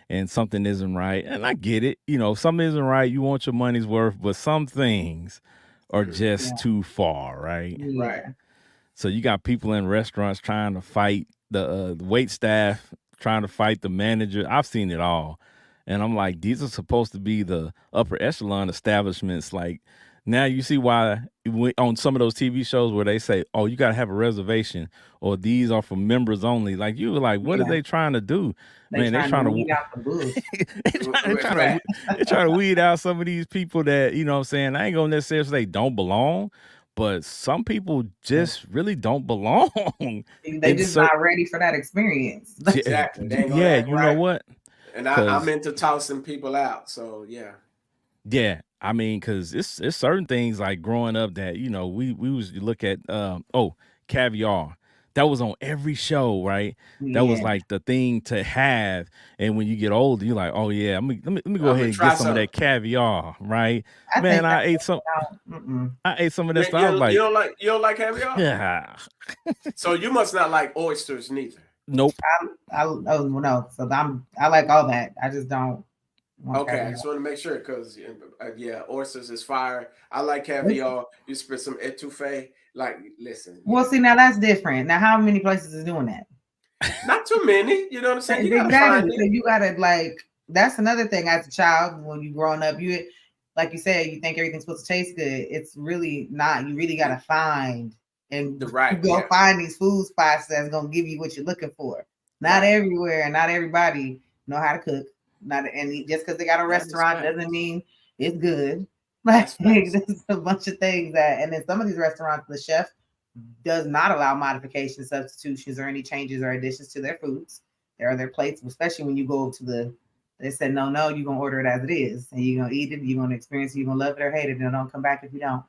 and something isn't right. And I get it. Something isn't right. You want your money's worth, but some things are Yeah. just too far, right? Right. Yeah. So you got people in restaurants trying to fight the wait staff, trying to fight the manager. I've seen it all. And I'm like, these are supposed to be the upper echelon establishments. Like, now you see why on some of those TV shows where they say, oh, you got to have a reservation, or these are for members only. Like, you were like, what are Yeah. they trying to do? They Man, they trying to trying to weed out the bullshit. they trying to weed out some of these people that, what I'm saying, I ain't gonna necessarily say don't belong, but some people just really don't belong They in just certain. not ready for that experience. Yeah, Exactly. They ain't gonna yeah, act you know right. what? And I'm Because into tossing people out. So yeah. yeah, I mean, because it's certain things, like growing up, that we was look at caviar. That was on every show, right? That was Yeah. like the thing to have. And when you get older, you're like, oh yeah, let me go I'm ahead gonna and get try some of something. that caviar, right? I Man, think I that's ate some. out. Mm-mm. I ate some of that You, stuff. I was you, like, you don't like caviar? yeah, So you must not like oysters neither. nope. Oh no. So I like all that. I just don't want Okay, I caviar. just want to make sure because yeah, oysters is fire. I like caviar. You spit some etouffee. Like, listen, Well, yeah, see, now that's different. Now, how many places is doing that? not too many. You know what I'm saying? You gotta Exactly. find So it. you gotta like. That's another thing. As a child, when you growing up, like you said, you think everything's supposed to taste good. It's really not. You really gotta find and The right, go yeah, find these food spots that's gonna give you what you're looking for. Not right. everywhere and not everybody know how to cook. Not and just because they got a That is restaurant doesn't facts. mean it's good. Like That's facts. there's a bunch of things that, and then some of these restaurants, the chef does not allow modifications, substitutions, or any changes or additions to their foods. There are their plates, especially when you go to the. They said no, no, you're gonna order it as it is, and you're gonna eat it, you're gonna experience it, you're gonna love it or hate it, and don't come back if you don't.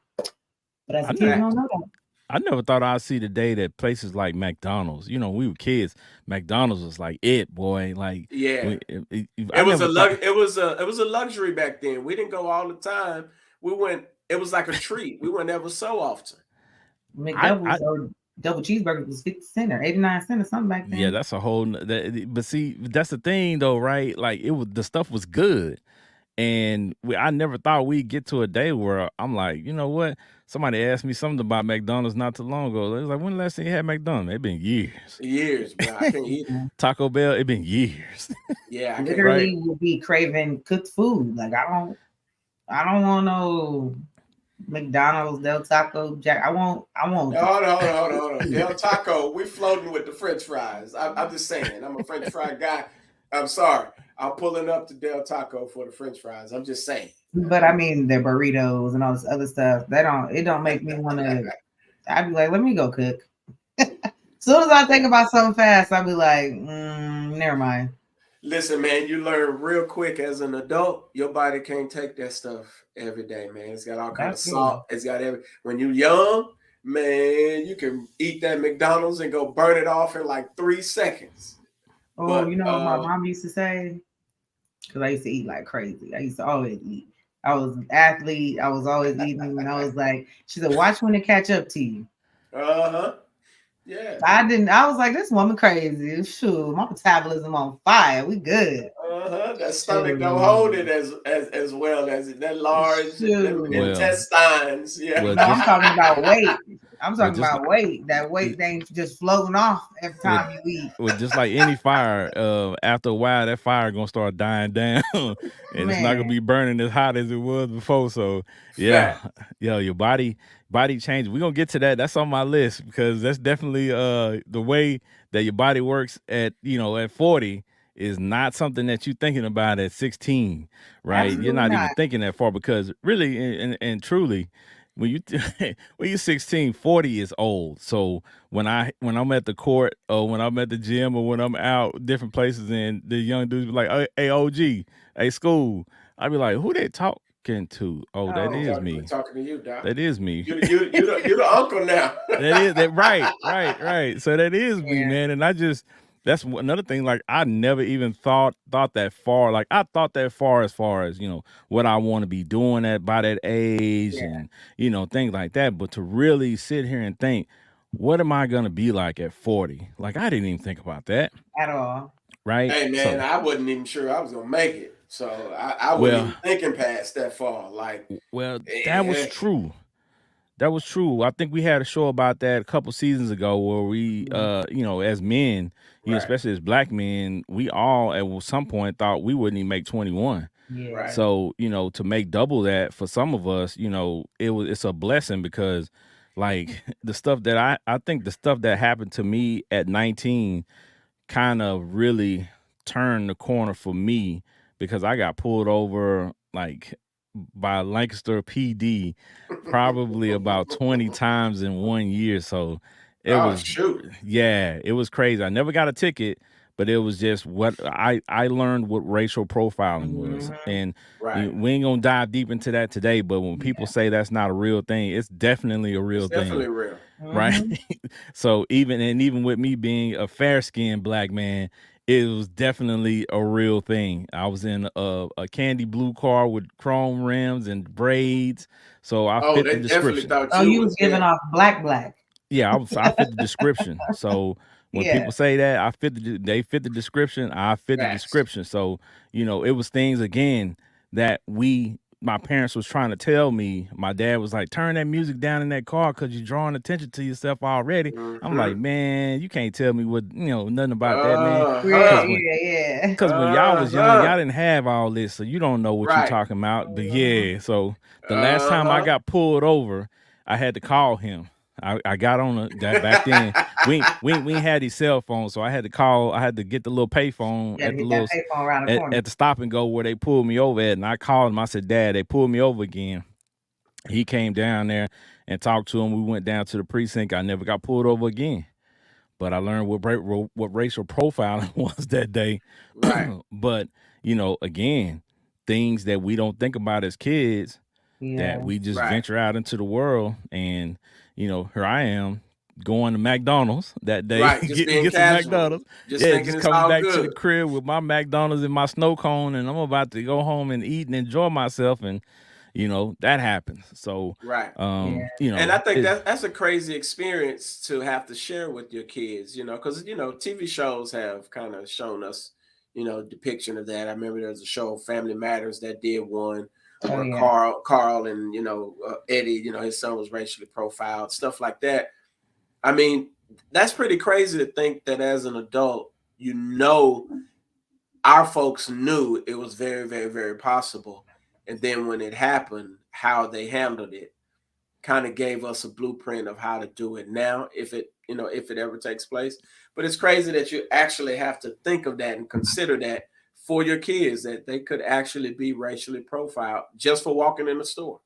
But as I a kid, you never don't Facts. know that. I never thought I'd see the day that places like McDonald's, we were kids, McDonald's was like it, boy. Like Yeah. I never thought. It was a luxury back then. We didn't go all the time. We went. It was like a treat. We went ever so often. I McDoubles or double cheeseburgers was 50 cents or 89 cents or something back Yeah, then. that's a whole. But see, that's the thing though, right? Like the stuff was good, and I never thought we'd get to a day where I'm like, you know what? Somebody asked me something about McDonald's not too long ago. It was like, when the last time you had McDonald's? It's been years. Years, bro. I can't eat it. Yeah. Taco Bell, it's been years, Yeah, I can't eat right? Literally would be craving cooked food. Like I don't want no McDonald's, Del Taco, Jack. I want No, hold on. Del Taco, we floating with the French fries. I'm just saying, I'm a French fry guy. I'm sorry. I'm pulling up to Del Taco for the French fries. I'm just saying. but I mean the burritos and all this other stuff. It don't make me wanna. I'd be like, let me go cook. Soon as I Yeah. think about something fast, I'll be like, never mind. Listen, man, you learn real quick as an adult. Your body can't take that stuff every day, man. It's got all kind of That's true. salt. It's got when you young, man, you can eat that McDonald's and go burn it off in like 3 seconds. Oh, But you know what my mom used to say? Because I used to eat like crazy. I used to always eat. I was an athlete. I was always eating, and I was like, she said, "Watch when it catch up to you." uh-huh. Yeah. I didn't. I was like, "This woman crazy." Shoot, my metabolism on fire. We good. Uh-huh. That stomach don't hold Shoot, it as well as that large them shoot. Well, intestines. Yeah. well, No, I'm just talking about weight. I'm well, talking just about like weight. That weight ain't just floating off every well, time you eat. just like any fire, after a while, that fire gonna start dying down, and it's not gonna Man, be burning as hot as it was before. So, yeah, Fact. yeah, your body changes. We're gonna get to that. That's on my list because that's definitely the way that your body works at 40 is not something that you're thinking about at 16, right? You're absolutely not even not. thinking that far because really and truly, when you when you're 16, 40 is old. So when I'm at the court or when I'm at the gym or when I'm out different places and the young dudes be like, hey OG, hey school, I be like, who they talking to? Oh, that Oh, is We're me. talking to you, Doc. That is me. You the uncle now. That is that right. So that is me, yeah, man. And that's another thing. Like I never even thought that far. Like I thought that far as what I want to be doing at by that age yeah, and things like that. But to really sit here and think, what am I gonna be like at 40? Like I didn't even think about that, at all. right? Hey man, So I wasn't even sure I was gonna make it. So I wasn't well, even thinking past that far. Like, well, that was eh, true. That was true. I think we had a show about that a couple seasons ago where we, Mhm. as men, right, especially as black men, we all at some point thought we wouldn't even make 21. Yeah, right. So, to make double that for some of us, it's a blessing because like the stuff that I think the stuff that happened to me at 19 kind of really turned the corner for me because I got pulled over like by Lancaster PD probably about 20 times in 1 year. So it Oh was, shoot. yeah, it was crazy. I never got a ticket, but it was just what I learned what racial profiling was. hmm And Right. we ain't gonna dive deep into that today, but when people yeah, say that's not a real thing, it's definitely a It's real definitely thing. real. Right. hmm So even with me being a fair skinned black man, it was definitely a real thing. I was in a candy blue car with chrome rims and braids. So I Oh, fit the they definitely description. thought Oh, you you was was giving off black, black. Yeah, I fit the description. So when Yeah, people say that they fit the description, I fit the facts. description. So, it was things again that we my parents was trying to tell me, my dad was like, turn that music down in that car because you're drawing attention to yourself already. I'm like, Mm-hmm. man, you can't tell me what, nothing about that, man. Yeah, Cause Uh-huh. when yeah, Cause when y'all was young, Uh-huh. y'all didn't have all this, so you don't know what you Right. talking about. But yeah. yeah, so the last time I Uh-huh. got pulled over, I had to call him. I got on that back then. We ain't had these cell phones, so I had to call. I had to get the little payphone You got to at the hit that little payphone around the corner. at the stop and go where they pulled me over at, and I called him. I said, "Dad, they pulled me over again." He came down there and talked to him. We went down to the precinct. I never got pulled over again. But I learned what racial profiling was that day. Right. But again, things that we don't think about as kids that Yeah, we just Right. venture out into the world, and here I am going to McDonald's that day, Right. Just getting being get some casual. McDonald's. Just Yeah, thinking just it's coming all back to the good. crib with my McDonald's and my snow cone, and I'm about to go home and eat and enjoy myself, and that happens. So, Right. yeah. And I think it, that's a crazy experience to have to share with your kids, because TV shows have kind of shown us, depiction of that. I remember there was a show, Family Matters, that did one Oh where yeah. Carl and Eddie, his son was racially profiled, stuff like that. I mean, that's pretty crazy to think that as an adult, our folks knew it was very, very, very possible, and then when it happened, how they handled it kind of gave us a blueprint of how to do it now if it ever takes place. But it's crazy that you actually have to think of that and consider that for your kids, that they could actually be racially profiled just for walking in the store.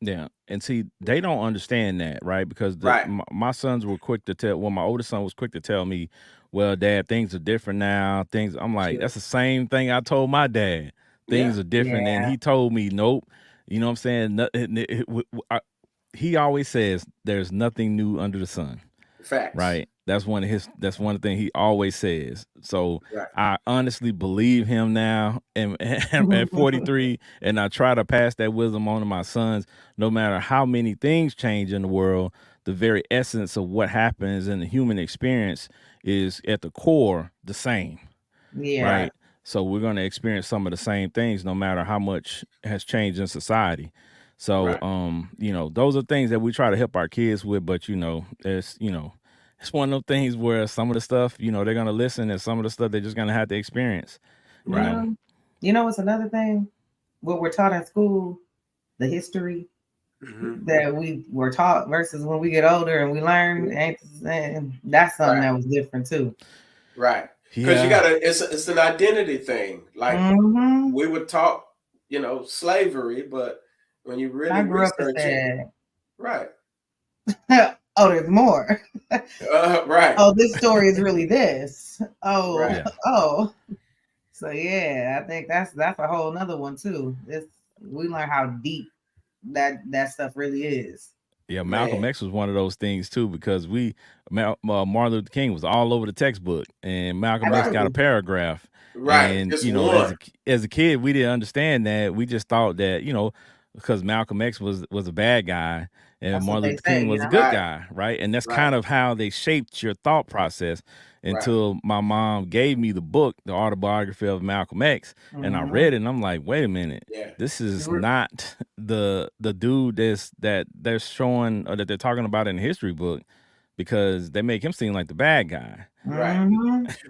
Yeah, and see, they don't understand that, right? Because Right. my sons were quick to tell. Well, my oldest son was quick to tell me, "Well, Dad, things are different now." Things. I'm like, Sure. that's the same thing I told my dad. Yeah. Things are different, and Yeah. he told me, "Nope." You know what I'm saying? He always says, "There's nothing new under the sun." Facts. Right. That's one of the things he always says. So Right. I honestly believe him now and at 43, and I try to pass that wisdom on to my sons. No matter how many things change in the world, the very essence of what happens in the human experience is at the core the same. Yeah. Right. Right. So we're going to experience some of the same things no matter how much has changed in society. So Right. those are things that we try to help our kids with, but it's one of those things where some of the stuff, they're gonna listen, and some of the stuff they're just gonna have to experience. You You Right. know. know, what's another thing? What we're taught in school, the history Hmm. that we were taught versus when we get older and we learn, ain't the same. That's something Right. that was different too. Right. Because you Yeah. gotta it's an identity thing. Like Hmm. we would talk, slavery, but when you I really grew up and research it, said, right. "Oh, there's more. Right. Oh, this story is really this. Oh, Right. Yeah. oh." So yeah, I think that's a whole nother one too. We learn how deep that stuff really is. Yeah, Malcolm Man. X was one of those things too, because Martin Luther King was all over the textbook, and Malcolm X Right. got a Absolutely. paragraph. Right. And Just as one. a kid, we didn't understand that. We just thought that because Malcolm X was a bad guy, and That's what Martin they Luther say, King was a good Right. guy, right? And that's Right. kind of how they shaped your thought process Right. until my mom gave me the book, the autobiography of Malcolm X, and I Hmm. read it, and I'm like, wait a minute, Yeah. this is Hmm. not the dude that they're showing or that they're talking about in the history book, because they make him seem like the bad guy. Right.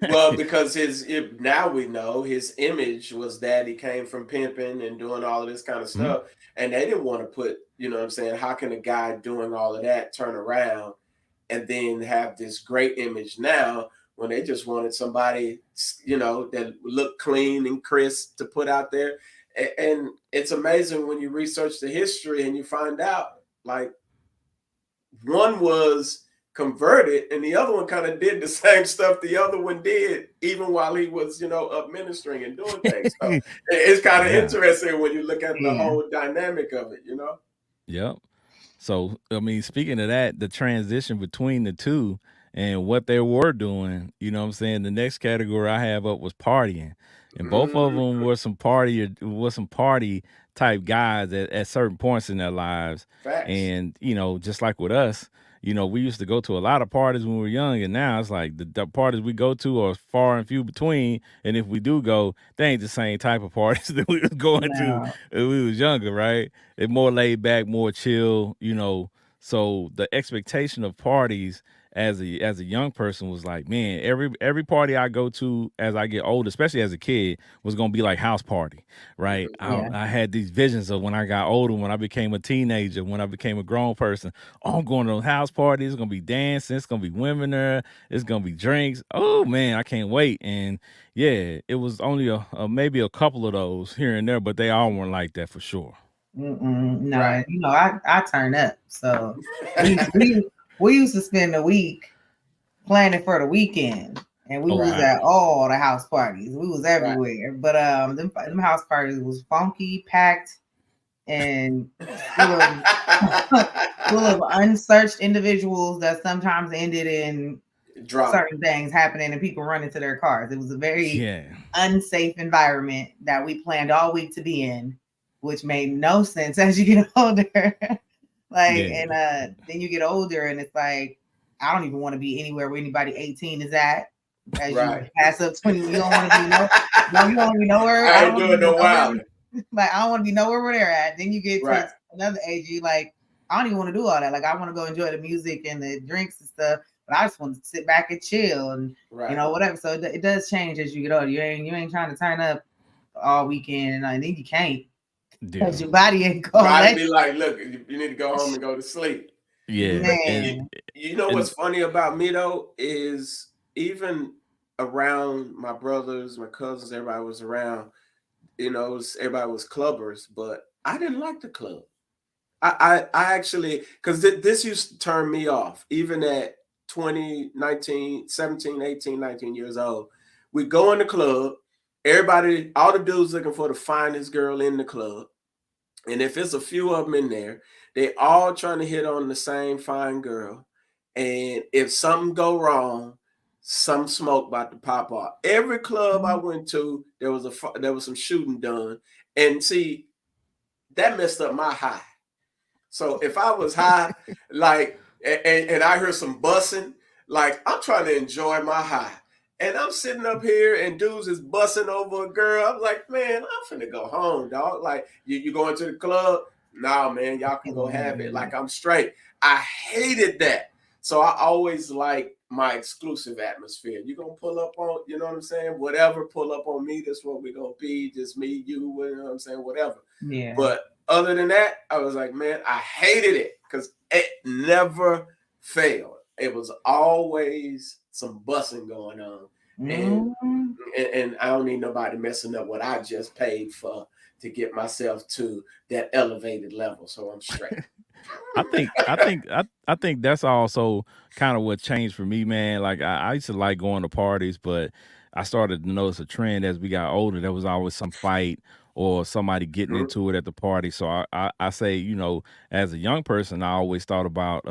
Well, because now we know his image was that he came from pimping and doing all of this kind of Mhm. stuff. And they didn't want to put, what I'm saying, how can a guy doing all of that turn around and then have this great image now when they just wanted somebody, that looked clean and crisp to put out there. And it's amazing when you research the history and you find out like one was converted and the other one kind of did the same stuff the other one did even while he was up ministering and doing things. So it's kind of Yeah. interesting when you look at the Yeah. whole dynamic of it. Yep. So, I mean, speaking of that, the transition between the two and what they were doing, what I'm saying? The next category I have up was partying. And both of Mm, them were some party type guys at certain points in their lives. facts. And, just like with us, we used to go to a lot of parties when we were young, and now it's like the parties we go to are far and few between. And if we do go, they ain't the same type of parties that we was going to No. when we was younger, right? They're more laid back, more chill. So the expectation of parties as a young person was like, man, every party I go to as I get older, especially as a kid, was gonna be like house party, right? Yeah. I had these visions of when I got older, when I became a teenager, when I became a grown person. Oh, I'm going to a house party. It's gonna be dancing. It's gonna be women there. It's gonna be drinks. Oh man, I can't wait. And yeah, it was only maybe a couple of those here and there, but they all weren't like that for sure. No, Right. and I turn up. So we used to spend the week planning for the weekend, and we Oh was wow. at all the house parties. We was Right. everywhere, but them house parties was funky, packed, and full of full of unsearched individuals that sometimes ended in Drama. certain things happening and people running to their cars. It was a very Yeah. unsafe environment that we planned all week to be in, which made no sense as you get older. And then you get older and it's like, I don't even want to be anywhere where anybody 18 is at. As Right. you pass up 20, you don't want to be no, you don't want to be nowhere. I ain't don't wanna doing be no nowhere- wild. Like I don't want to be nowhere where they're at. Then you get Right. to another age, you like, I don't even want to do all that. Like I want to go enjoy the music and the drinks and stuff, but I just want to sit back and chill and Right. whatever. So it does change as you get older. You ain't trying to turn up all weekend, and I think you can't because your body ain't going. Body be like, look, you need to go home and go to sleep. Yeah. Man. You know what's funny about me though is even around my brothers, my cousins, everybody was around. Everybody was clubbers, but I didn't like the club. I actually, because this used to turn me off, even at 20, 19, 17, 18, 19 years old. We go in the club, everybody, all the dudes looking for the finest girl in the club. And if it's a few of them in there, they all trying to hit on the same fine girl. And if something go wrong, some smoke about to pop off. Every club I went to, there was some shooting done. And see, that messed up my high. So if I was high, like, and I heard some bussing, like I'm trying to enjoy my high. And I'm sitting up here and dudes is bussing over a girl. I'm like, man, I'm finna go home, dog. Like, you going to the club? Nah, man, y'all can go have it. Like, I'm straight. I hated that. So I always like my exclusive atmosphere. You gonna pull up on, you know what I'm saying? Whatever, pull up on me. That's what we're gonna be. Just me, you, you know what I'm saying? Whatever. Yeah. But other than that, I was like, man, I hated it because it never failed. It was always some bussing going on. And I don't need nobody messing up what I just paid for to get myself to that elevated level. So I'm straight. I think that's also kind of what changed for me, man. Like I used to like going to parties, but I started to notice a trend as we got older. There was always some fight or somebody getting into it at the party. So I say, as a young person, I always thought about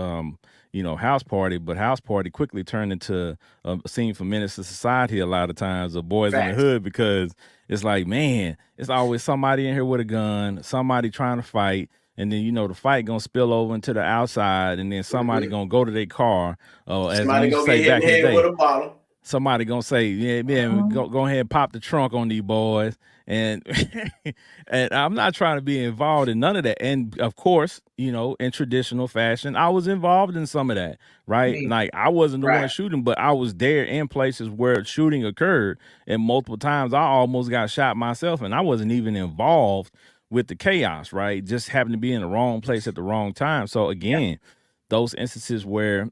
house party, but house party quickly turned into a scene for menace to society a lot of times, of boys in the hood, because it's like, man, it's always somebody in here with a gun, somebody trying to fight. And then the fight gonna spill over into the outside, and then somebody gonna go to their car. As Somebody we used to gonna say get back hit in in the the head day, with a bottle. somebody gonna say, yeah, man, go ahead and pop the trunk on these boys. And and I'm not trying to be involved in none of that. And of course, in traditional fashion, I was involved in some of that, right? Yeah. Like I wasn't the one shooting, but I was there in places where shooting occurred. And multiple times I almost got shot myself, and I wasn't even involved with the chaos, right? Just happened to be in the wrong place at the wrong time. So again, those instances where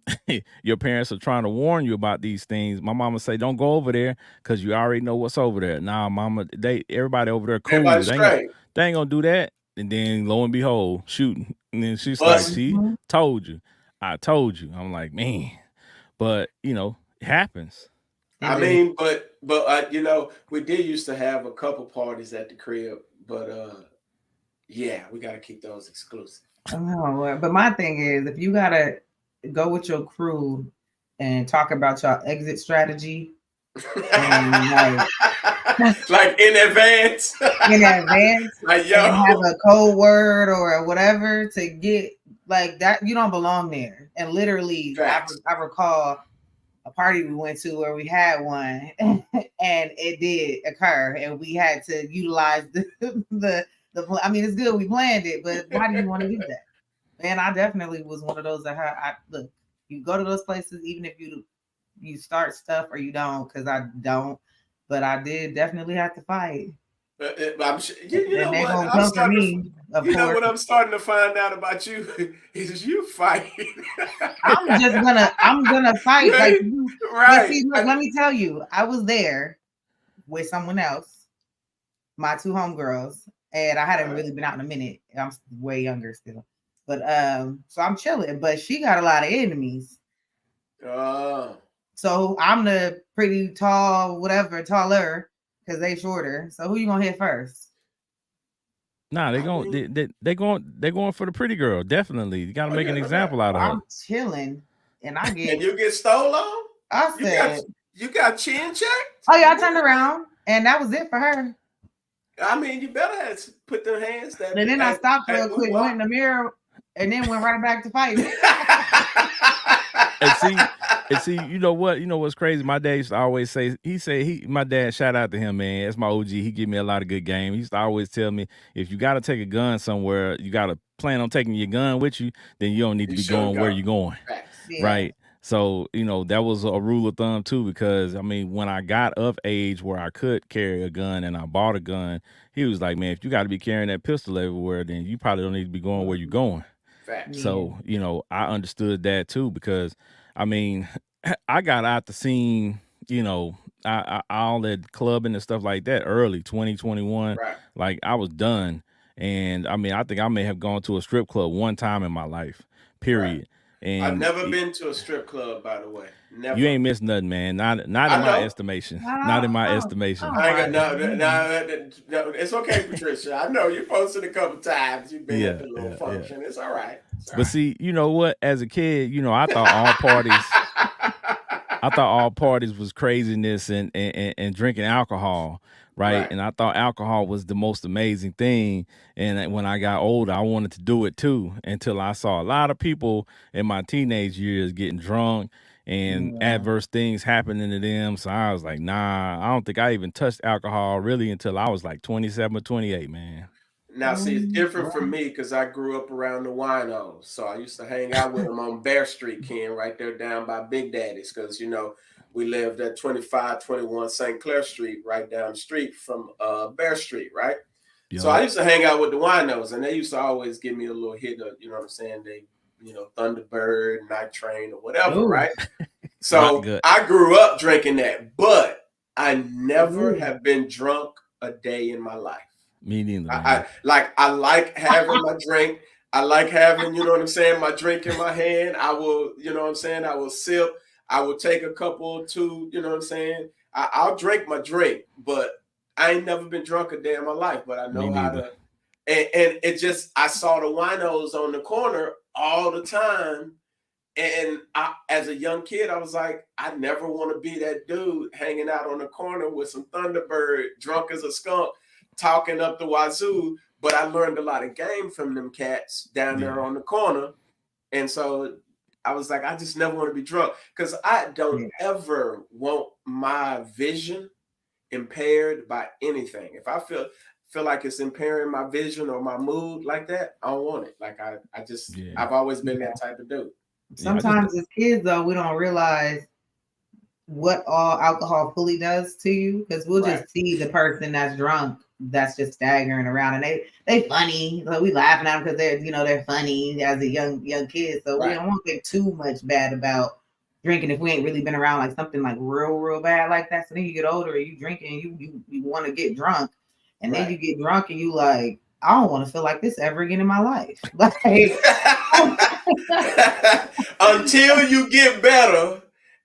your parents are trying to warn you about these things, my mama say, don't go over there because you already know what's over there. Nah, mama, everybody over there cool. They ain't gonna do that. And then lo and behold, shooting. And then she's like, see, told you. I told you. I'm like, man. But it happens. I mean, but we did used to have a couple parties at the crib, but yeah, we gotta keep those exclusive. Oh, but my thing is, if you gotta go with your crew and talk about your exit strategy, and like in advance, like yo, and have a code word or whatever to get Like that, you don't belong there. And literally, Facts. I recall a party we went to where we had one, and it did occur, and we had to utilize the. I mean, it's good we planned it, but why do you want to do that? Man, I definitely was one of those that look. You go to those places, even if you start stuff or you don't, because I don't, but I did definitely have to fight, I'm sure, you and know they're what? gonna come for me, of You know course. what I'm starting to find out about you is you fighting. I'm gonna fight like Right, you. But right. see, look, let me tell you, I was there with someone else, my two homegirls, and I hadn't Right. really been out in a minute. I'm way younger still, but so I'm chilling. But she got a lot of enemies, Oh, so I'm the pretty tall, whatever, taller, because they shorter. So who you gonna hit first? Nah, I mean, they going for the pretty girl. Definitely, you got to oh make yeah, an no doubt. example out of her. I'm chilling, and And you get stole on? I You got said, you got chin checked? oh yeah, I turned around, and that was it for her. I mean, you better have put them hands And then I stopped real at woo quick, went in wop. the mirror, and then went right back to fighting. And see, you know what? You know what's crazy? My dad used to always say, my dad, shout out to him, man. That's my OG. He give me a lot of good game. He used to always tell me, if you got to take a gun somewhere, you got to plan on taking your gun with you, then you don't need to You be shouldn't going where go. you're going. Facts. Yeah. Right. So, that was a rule of thumb too, because I mean, when I got of age where I could carry a gun and I bought a gun, he was like, man, if you got to be carrying that pistol everywhere, then you probably don't need to be going where you're going. Facts. Yeah. So, I understood that too, because I mean, I got out the scene, all that clubbing and stuff like that early, 2021. Right. Like I was done. And I mean, I think I may have gone to a strip club one time in my life, Right. period. I've And never been to a strip club, by the way. you Never. ain't missed nothing, man. Not in I my know. estimation. Not in I my I estimation. don't I ain't got mind. no. It's okay, Patricia. I know you posted a couple times. You've been at Yeah, the little yeah, yeah. function. It's all right. It's all But right. see, you know what? As a kid, I thought all parties was craziness and drinking alcohol, right? Right. And I thought alcohol was the most amazing thing. And when I got older, I wanted to do it too, until I saw a lot of people in my teenage years getting drunk and Yeah. adverse things happening to them. So I was like, nah, I don't think I even touched alcohol really until I was like 27 or 28, man. Now, see, it's different Well, from me because I grew up around the winos. So I used to hang out with them on Bear Street, Ken, right there down by Big Daddy's, because, we lived at 2521 St. Clair Street, right down the street from Bear Street, right? So I Yup. used to hang out with the winos, and they used to always give me a little hit of, you know what I'm saying? Thunderbird, Night Train, or whatever, ooh, right? Rock So gut. I grew up drinking that, but I never ooh. have been drunk a day in my life. Me neither, I man. like having my drink. I like having, you know what I'm saying, my drink in my hand. I will, you know what I'm saying, I will sip. I will take a couple or two, you know what I'm saying. I'll drink my drink, but I ain't never been drunk a day in my life. But I Me know how neither. to, and it just I saw the winos on the corner all the time. And as a young kid, I was like, I never want to be that dude hanging out on the corner with some Thunderbird, drunk as a skunk, talking up the wazoo. But I learned a lot of game from them cats down there Yeah. on the corner. And so I was like, I just never want to be drunk because I don't Yeah. ever want my vision impaired by anything. If I feel like it's impairing my vision or my mood like that, I don't want it. Like Yeah. I've always been Yeah. that type of dude. Yeah. I just Sometimes as kids, though, we don't realize what all alcohol fully does to you, because we'll Right. just see the person that's drunk that's just staggering around, and they funny, like we laughing at them because they're funny as a young kid, so we Right. don't want to think too much bad about drinking if we ain't really been around like something like real bad like that. So then you get older and you drinking, you want to get drunk, and then Right. you get drunk and you like, I don't want to feel like this ever again in my life. Like Until you get better,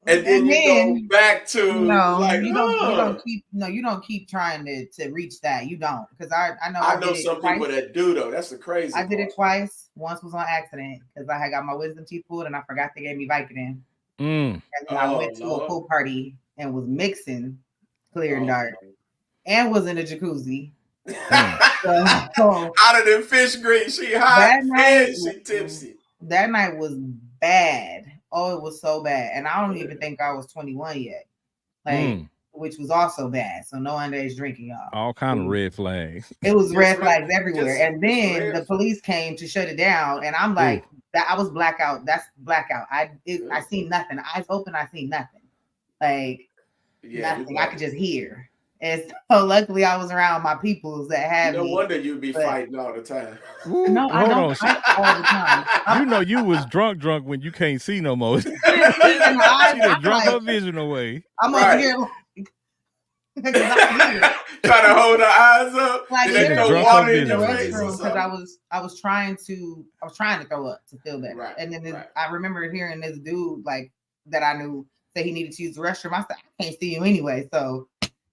and then and you go then back to like, you don't keep trying to reach that. You don't, because I know I I know did it some twice. people that do though. That's the crazy I did part. it twice. Once was on accident because I had got my wisdom teeth pulled and I forgot they gave me Vicodin. mm, And then I Oh went to a Lord. pool party and was mixing clear and Oh dark and was in a jacuzzi. mm. So Hotter than fish grease. She hot that night, and she tipsy. that night was bad. Oh, it was so bad. And I don't even think I was 21 yet. Like, which was also bad. So no underage drinking, y'all. All kind of red flags. It was Just red flags everywhere. And just then the red. police came to shut it down. And I'm like, that I was blackout. That's blackout. I seen nothing. Eyes open, I seen nothing. Like nothing. I could just hear. And so luckily I was around my peoples that had No me. wonder you'd be fighting all the time. No, I don't fight all the time. You know you was drunk when you can't see no more. She I done drunk like, her vision away. I'm over here trying to hold her eyes up. like Did they throw water in your face or because something? I was trying to throw up to feel better. Right, And then right. I remember hearing this dude like that I knew say he needed to use the restroom. I said, I can't see you anyway, so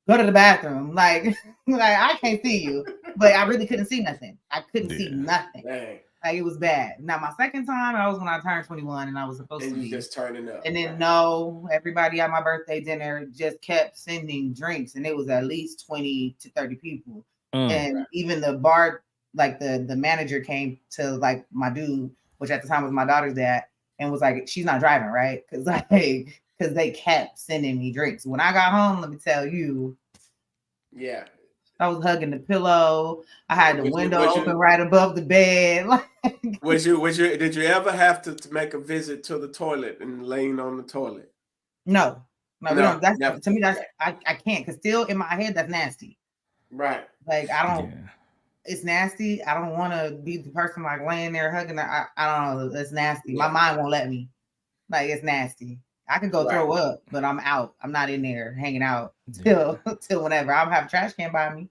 go to the bathroom. Like I can't see you. But I really couldn't see nothing. I couldn't see nothing. Dang. Like it was bad. Now my second time, I was when I turned 21 and I was supposed to be just turning up. And then no, everybody at my birthday dinner just kept sending drinks, and it was at least 20 to 30 people. And even the bar, like the manager came to like my dude, which at the time was my daughter's dad, and was like, "She's not driving, right?" Because they kept sending me drinks. When I got home, let me tell you, I was hugging the pillow. I had the window open right above the bed. Did you ever have to make a visit to the toilet and laying on the toilet? No, we don't. That's never. To me. That's I can't because still in my head that's nasty. Right. Like I don't. Yeah. It's nasty. I don't want to be the person like laying there hugging her. I don't know. It's nasty. Yeah. My mind won't let me. Like it's nasty. I can go throw up, but I'm out. I'm not in there hanging out till whenever. I'll have a trash can by me,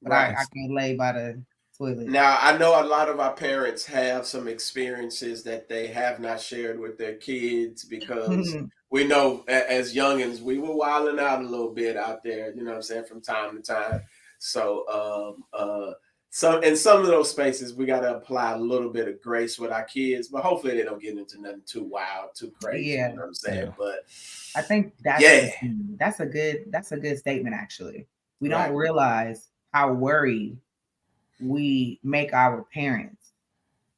but I can't lay by the toilet. Now I know a lot of our parents have some experiences that they have not shared with their kids because we know as youngins we were wilding out a little bit out there. You know what I'm saying, from time to time. So in some of those spaces we got to apply a little bit of grace with our kids, but hopefully they don't get into nothing too wild, too crazy. Yeah. You know what I'm saying? Yeah. But I think that's a good statement. Actually, we don't realize how worried we make our parents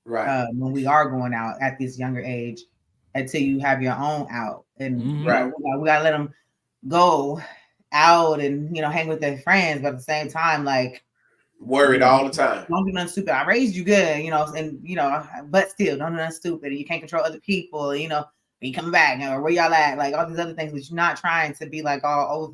when we are going out at this younger age until you have your own out, and you know, we gotta let them go out and hang with their friends, but at the same time, like worried all the time. Don't do nothing stupid. I raised you good, and but still don't do nothing stupid. And you can't control other people. Are you coming back? Or where y'all at? Like all these other things, but you're not trying to be like all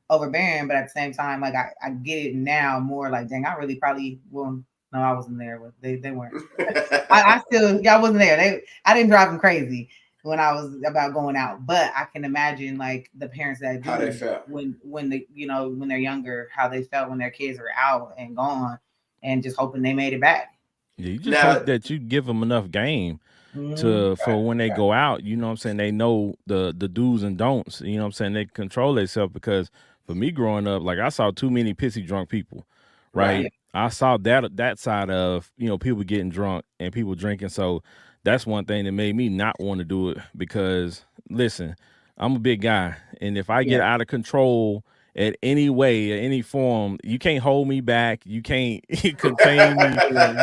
overbearing. But at the same time, like I get it now more. Like dang, I really probably no, I wasn't there. They weren't. I still y'all wasn't there. I didn't drive them crazy when I was about going out, but I can imagine like the parents that do how they felt when they when they're younger, how they felt when their kids are out and gone, and just hoping they made it back. Yeah, you just hope that you give them enough game for when they go out. You know what I'm saying? They know the do's and don'ts. You know what I'm saying? They control themselves because for me growing up, like I saw too many pissy drunk people, right? I saw that side of people getting drunk and people drinking. So that's one thing that made me not want to do it because, listen, I'm a big guy. And if I get out of control at any way, any form, you can't hold me back. You can't contain me,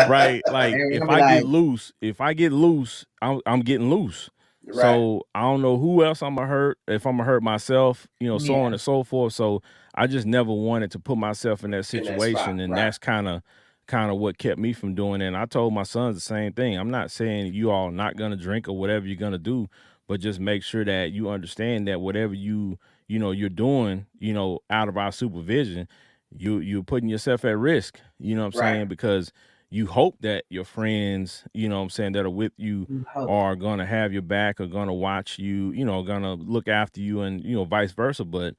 right? Like if I get loose, I'm getting loose. Right. So I don't know who else I'm going to hurt, if I'm going to hurt myself, so on and so forth. So I just never wanted to put myself in that situation. And that's kind of what kept me from doing it. And I told my sons the same thing. I'm not saying you all not going to drink or whatever you're going to do, but just make sure that you understand that whatever you're doing, out of our supervision, you're putting yourself at risk, you know what I'm saying? Because you hope that your friends, that are with you are going to have your back, are going to watch you, going to look after you and, vice versa. But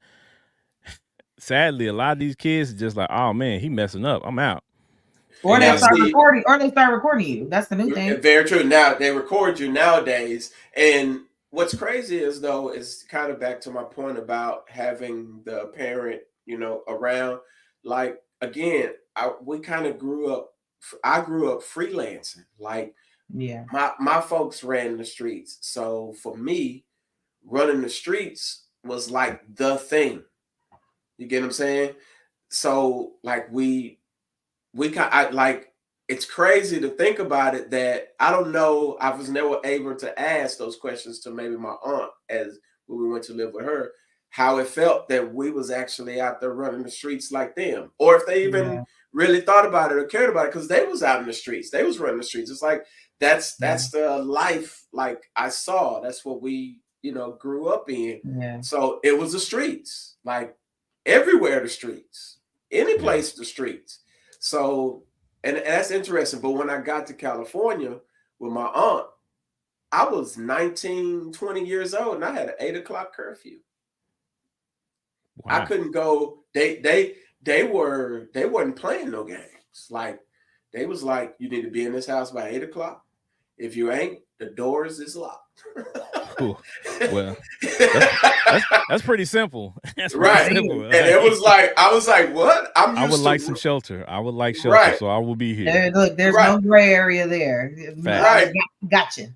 sadly, a lot of these kids are just like, oh man, he messing up. I'm out. Or they start recording you. That's the new thing. Very true. Now they record you nowadays. And what's crazy is kind of back to my point about having the parent, around. Like again, we kind of grew up. I grew up freelancing. Like my folks ran the streets. So for me, running the streets was like the thing. You get what I'm saying? So like we like it's crazy to think about it that I don't know. I was never able to ask those questions to maybe my aunt as when we went to live with her, how it felt that we was actually out there running the streets like them, or if they even Yeah. really thought about it or cared about it, because they was out in the streets, they was running the streets. It's like Yeah. that's the life like I saw. That's what we grew up in. Yeah. So it was the streets, like everywhere the streets, any Yeah. place the streets. So and that's interesting. But when I got to California with my aunt, I was 19, 20 years old, and I had an 8 o'clock curfew. I Wow. couldn't go. They wasn't playing no games. Like they was like, you need to be in this house by 8 o'clock. If you ain't, the doors is locked. Ooh. Well, that's pretty simple. That's pretty Right. simple. And it was like, I was like, what? I'm I would used like to some shelter. I would like shelter, right. so I will be here. There, look, there's Right. no gray area there. Facts. Right. Gotcha.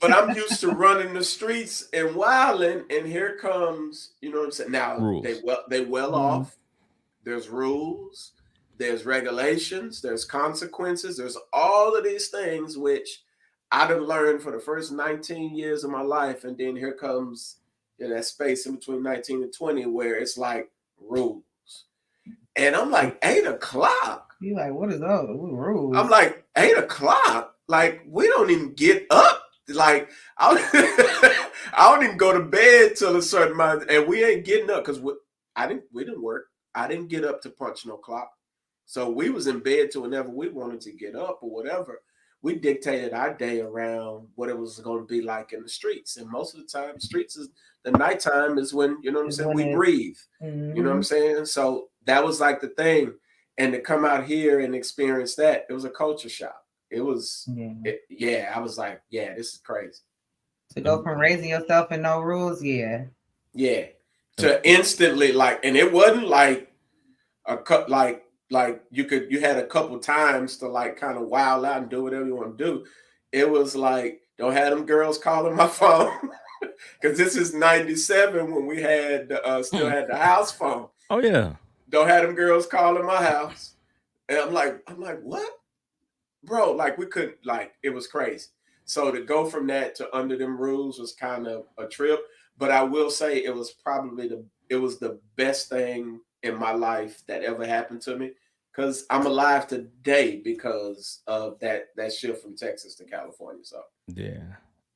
But I'm used to running the streets and wilding, and here comes, you know what I'm saying? Now Rules. they well Mhm. off. There's rules, there's regulations, there's consequences, there's all of these things which I done learned for the first 19 years of my life, and then here comes that space in between 19 and 20 where it's like rules. And I'm like, 8 o'clock. You like, what is those rules? I'm like, 8 o'clock? Like, we don't even get up. Like, I don't even go to bed till a certain amount, and we ain't getting up because we didn't work. I didn't get up to punch no clock. So we was in bed till whenever we wanted to get up or whatever. We dictated our day around what it was going to be like in the streets. And most of the time, streets is the nighttime is when, you know what I'm saying, we breathe. Mm-hmm. You know what I'm saying? So that was like the thing. And to come out here and experience that, it was a culture shock. It was, I was like, yeah, this is crazy. To go from raising yourself and no rules, yeah. To instantly like, and it wasn't like a cut like you had a couple times to like kind of wild out and do whatever you want to do. It was like, don't have them girls calling my phone because this is 97 when we had still had the house phone. Oh yeah. Don't have them girls calling my house. And I'm like, what? Bro, like we couldn't, like it was crazy. So to go from that to under them rules was kind of a trip. But I will say it was probably the best thing in my life that ever happened to me. Because I'm alive today because of that shift from Texas to California. So yeah.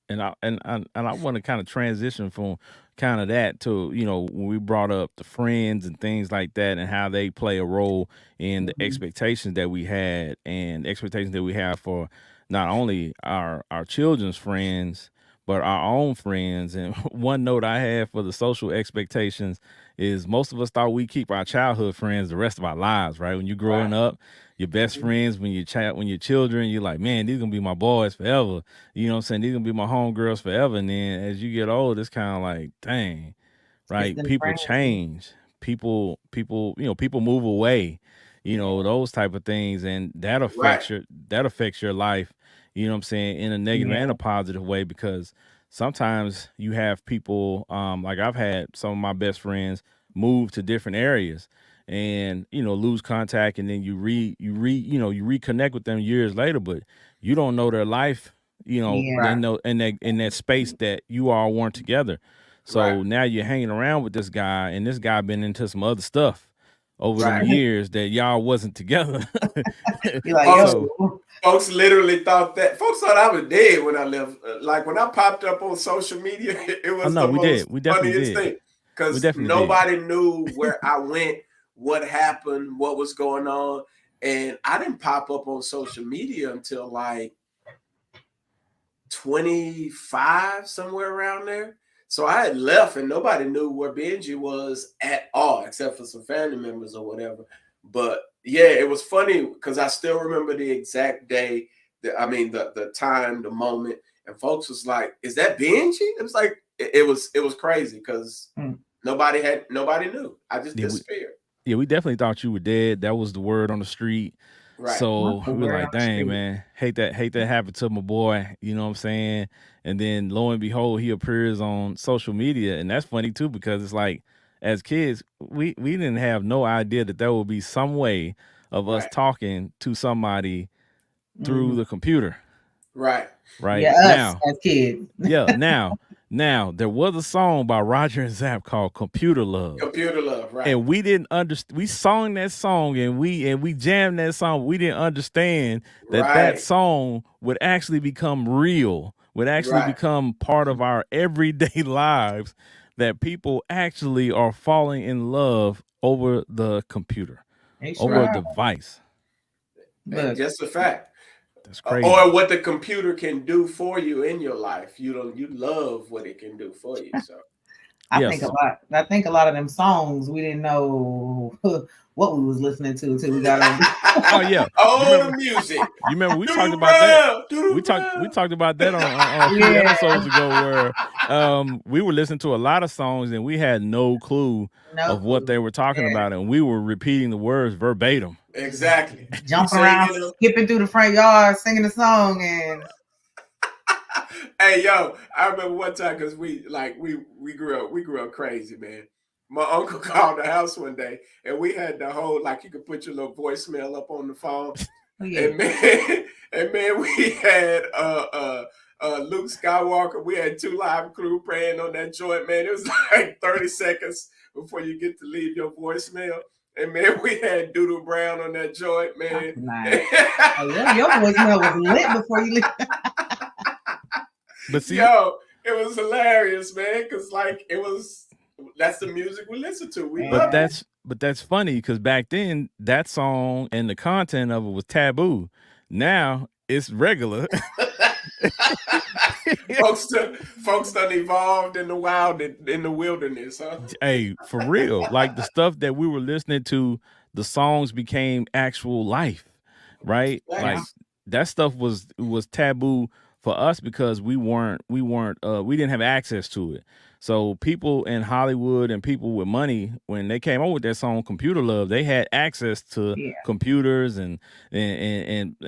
And I want to kind of transition from kind of that to, when we brought up the friends and things like that and how they play a role in the expectations that we had and expectations that we have for not only our children's friends, but our own friends. And one note I have for the social expectations is most of us thought we keep our childhood friends the rest of our lives, right? When you're growing up, your best friends, when you're children, you're like, man, these gonna be my boys forever. You know what I'm saying? These gonna be my homegirls forever. And then as you get old, it's kind of like, dang, right? People change. People, people move away. Those type of things, and that affects your life. You know what I'm saying, in a negative and a positive way, because sometimes you have people, like I've had some of my best friends move to different areas and lose contact, and then you reconnect with them years later, but you don't know their life, in that space that you all weren't together. So now you're hanging around with this guy, and this guy been into some other stuff over the years that y'all wasn't together. You're like, folks literally thought I was dead when I left. Like when I popped up on social media, it was funniest thing because nobody knew where I went, what happened, what was going on, and I didn't pop up on social media until like 25, somewhere around there. So I had left and nobody knew where Benji was at all, except for some family members or whatever. But yeah, it was funny because I still remember the exact day, the time, the moment, and folks was like, "Is that Benji?" It was like it was crazy because nobody knew. I just disappeared. We definitely thought you were dead. That was the word on the street. Right. So we were like, dang, man, hate that happened to my boy. You know what I'm saying? And then lo and behold, he appears on social media. And that's funny too, because it's like, as kids, we didn't have no idea that there would be some way of us talking to somebody through the computer. Right. Right Yeah, us now, as kids. yeah, now there was a song by Roger and Zapp called "Computer Love." Computer love, right. And we didn't understand. We sung that song and we jammed that song. We didn't understand that Right. song would actually become real, would actually Right. become part of our everyday lives. That people actually are falling in love over the computer, They sure over a are. device. And Look, just a fact. That's crazy. Or what the computer can do for you in your life. You love what it can do for you. So I think a Yes. lot. I think a lot of them songs we didn't know what we was listening to until we got on. Oh yeah. You oh, the remember? music. You remember we talked Doodle about that. brown, doodle We brown. talked about that on a few Yeah, episodes ago where we were listening to a lot of songs and we had no clue no of what clue. they were talking Yeah, about and we were repeating the words verbatim. Exactly. You jumping around, singing them. skipping through the front yard, singing the song, and Hey yo, I remember one time because we grew up crazy, man. My uncle called the house one day and we had the whole like you could put your little voicemail up on the phone. oh yeah, And man, we had Luke Skywalker. We had 2 Live Crew praying on that joint, man. It was like 30 seconds before you get to leave your voicemail. And man, we had Doodle Brown on that joint, man. nice. Oh yeah, your voicemail was lit before you leave. But see, Yo, it was hilarious, man, because like that's the music we listen to. We but love it. that's funny because back then that song and the content of it was taboo. Now it's regular. folks done evolved in the wild in the wilderness, huh? Hey, for real. Like the stuff that we were listening to, the songs became actual life, right? Yeah, Like that stuff was taboo for us because we didn't have access to it. So people in Hollywood and people with money, when they came up with that song "Computer Love," they had access to yeah, computers and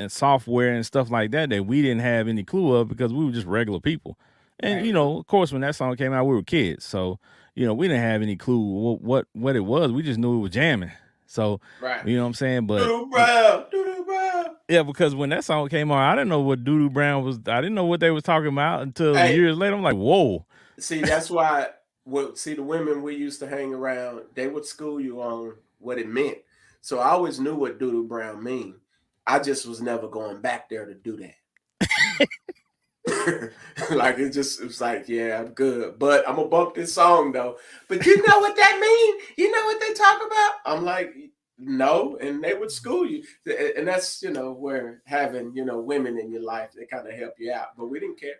software and stuff like that we didn't have any clue of because we were just regular people. And right. of course, when that song came out, we were kids, so we didn't have any clue what it was. We just knew it was jamming. So Right. you know what I'm saying. But Doodle Brown, Doodle Brown. yeah, because when that song came on, I didn't know what Doodoo Brown was. I didn't know what they was talking about until Hey, years later. I'm like, whoa. see, that's why. See, the women we used to hang around, they would school you on what it meant. So I always knew what Doodle Brown mean. I just was never going back there to do that. Like it was like, yeah, I'm good, but I'm gonna bump this song though. But you know what that mean? You know what they talk about? I'm like, no, and they would school you, and that's where having women in your life, they kind of help you out. But we didn't care.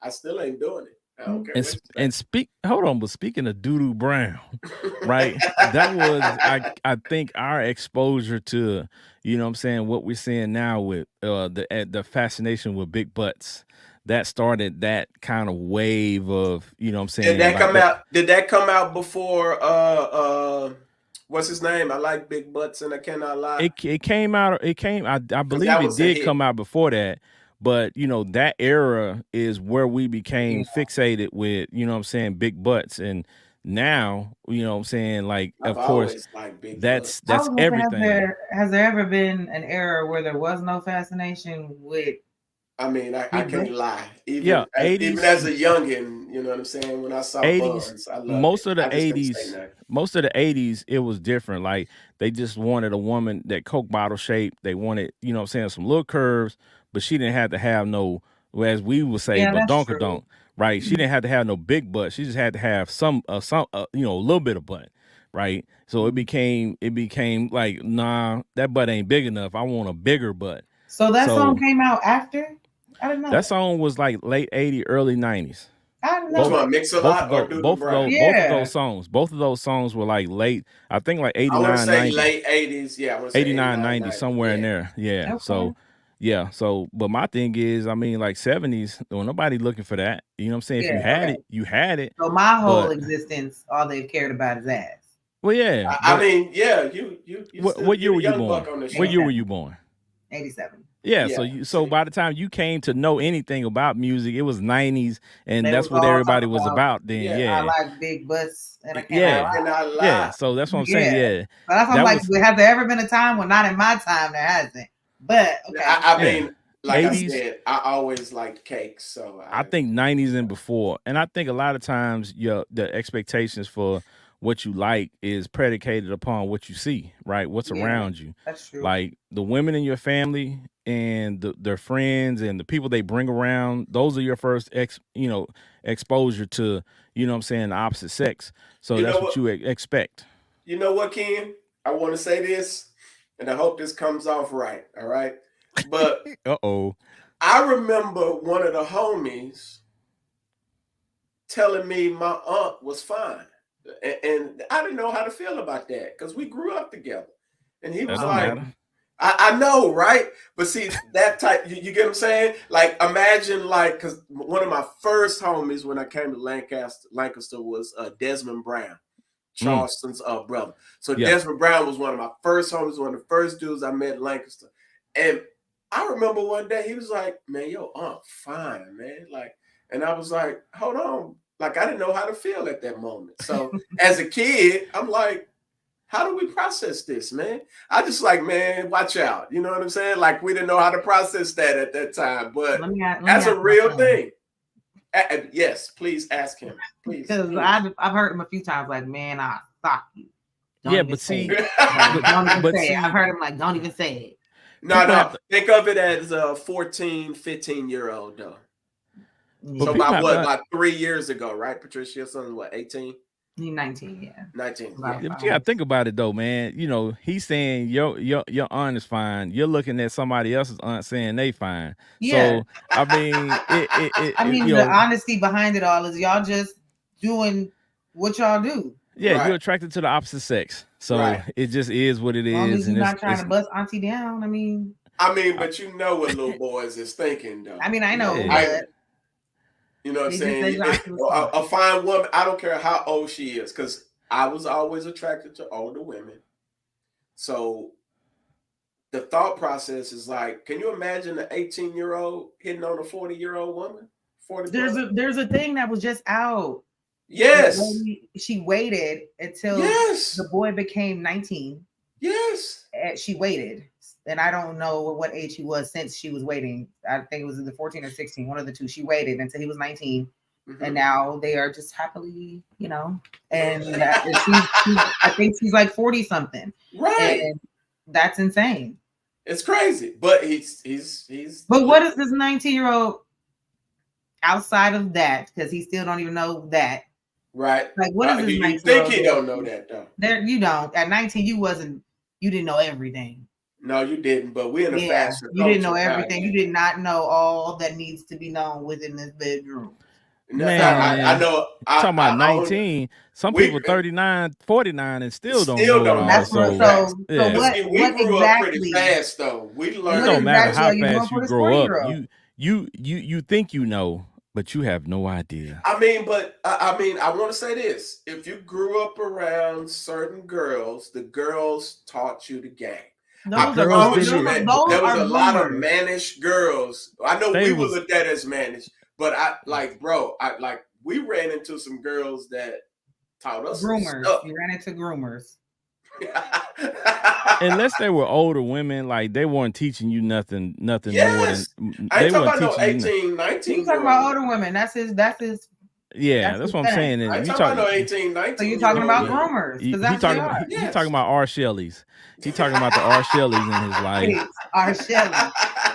I still ain't doing it. I don't care what you Speak. Hold on, but speaking of Doodoo Brown, right? That was I think our exposure to what I'm saying, what we're seeing now with the fascination with big butts. That started that kind of wave of what I'm saying. Did that Like come out? Did that come out before? What's his name? I like big butts and I cannot lie. It came out. It came. I believe that it was a did hit. come out before that. But that era is where we became Yeah. fixated with what I'm saying, big butts, and now what I'm saying, like I've of course always liked big that's butts. I was gonna say, everything. has there ever been an era where there was no fascination with I mean, I big can't butts? lie. Yeah, Even 80s, as a youngin, you know what I'm saying. When I saw 80s, buns, I loved it. most of the I just couldn't say 80s, nothing. most of the 80s, it was different. Like they just wanted a woman that Coke bottle shape. They wanted, what I'm saying, some little curves, but she didn't have to have no, well, as we would say, Yeah, that's badonkadonk, true. right? She didn't have to have no big butt. She just had to have some, a little bit of butt, right? So it became like, nah, that butt ain't big enough. I want a bigger butt. So that song So came out after? I didn't know that that. song was like late 80s, early 90s. I didn't Which know Both that. one, Mix a both of Lot or those Doodle Brown? Yeah. both of those songs were like late, I think like I want to 89, say 90, late 80s. Yeah, I want to say 89, 89, 90, 90. somewhere in Yeah. there. Yeah. Okay. So but my thing is, I mean, like 70s, well, nobody looking for that. You know what I'm saying? If you Yeah. had Okay. it, you had it. So my whole But existence, all they've cared about is ass. well, yeah. I But mean, yeah, you still what year you the were you young born? buck on the What show. year were you born? 87. Yeah, Yeah. so See, by the time you came to know anything about music, it was 90s, and They that's was what all everybody talking was about about then. yeah, I Yeah. like big butts and I cannot I Yeah. lie. cannot Yeah. lie. So that's what I'm saying. Yeah. Yeah. So that's why I'm That like, was has there ever been a time when not in my time there hasn't? But okay. I mean, like 80s. I said, I always liked cakes, so I think 90s and before, and I think a lot of times the expectations for what you like is predicated upon what you see, right? What's Yeah, around you. that's true. Like the women in your family and their friends and the people they bring around, those are your first exposure to, you know what I'm saying, the opposite sex. So you that's know what what? you expect. You know what, Ken? I want to say this, and I hope this comes off right. All right, but Uh-oh. I remember one of the homies telling me my aunt was fine, and I didn't know how to feel about that because we grew up together, and he That was don't like, matter. I know, right? But see, that type, you get what I'm saying? Like, imagine, like, because one of my first homies when I came to Lancaster was Desmond Brown, Mm, Charleston's brother. So yeah. Desmond Brown was one of my first homies, one of the first dudes I met in Lancaster. And I remember one day he was like, "Man, your aunt fine, man." Like, and I was like, "Hold on." Like, I didn't know how to feel at that moment. So as a kid, I'm like, how do we process this, man? I just like, man, watch out. You know what I'm saying? Like, we didn't know how to process that at that time, but Let me that's a ask my real son. thing. Yes, please ask him. Please. Because I've heard him a few times, like, man, I fuck you. Don't Yeah, even but say see, it. Like, don't even but say it. I've see, heard him like, don't even say it. No, people have no. to, Think of it as a 14, 15-year-old, though. but So Yeah. people about have what, to like 3 years ago, right? Patricia, your son's what, 18? He's 19, yeah. 19, yeah. About Yeah, but you gotta think about it though, man. You know, he's saying your aunt is fine. You're looking at somebody else's aunt saying they fine. Yeah. So I mean, I mean, you the know, honesty behind it all is y'all just doing what y'all do. yeah, Right, you're attracted to the opposite sex. So right. it just is what it As long is, as you're and not trying it's to bust auntie down. I mean, I mean, uh, but you know what little boys is thinking, though. I know, yeah. I, but you know what I'm they just saying? said your auntie was fine. A fine woman, I don't care how old she is, because I was always attracted to older women. So the thought process is like, can you imagine an 18-year-old hitting on a 40-year-old woman? 40 plus? There's a thing that was just out. Yes. She waited until the Yes. boy became 19. Yes. She waited, and I don't know what age he was since she was waiting. I think it was either 14 or 16, one of the two. She waited until he was 19, and now they are just happily, and I think she's like 40 something, Right. and that's insane. It's crazy, but he's But what is this 19-year-old outside of that? Because he still don't even know that. right. Like, what is this You think 19-year-old he don't know doing? that though? There, you don't. At 19, you didn't know everything. No, you didn't. But we're in a Yeah, faster you didn't know culture now. everything. You did not know all that needs to be known within this bedroom. No, Man, I know. talking about I own. 19. Some We people 39, 49 and still don't still know it don't all. know. That's what. That's So facts. So But yeah. see, we what grew up pretty exactly? fast though. We It What don't learned. matter exactly how are you doing fast for you this grow up. 40-year-old? You think you know, but you have no idea. I mean, but I mean, I want to say this: if you grew up around certain girls, the girls taught you the game. I Those are Girls promise those you, didn't. man. those There was are a lot of groomers. mannish girls. I know They we were was looked at as mannish, but I like, bro. I like we ran into some girls that taught us some Groomers. stuff. You ran into groomers. unless they were older women, like they weren't teaching you nothing more than Yes, I ain't they talking weren't about no teaching you. 18, You 19 talking year about old. older women? That's Yeah, that's what I'm thing. saying. I Is ain't you talking about no talking? 18, So you're 19 year talking old about women. groomers He, because he that's what they talking about are. he talking Yes. about R. Shelley's. He talking about the R. Shelleys in his life, Right, our Shelly.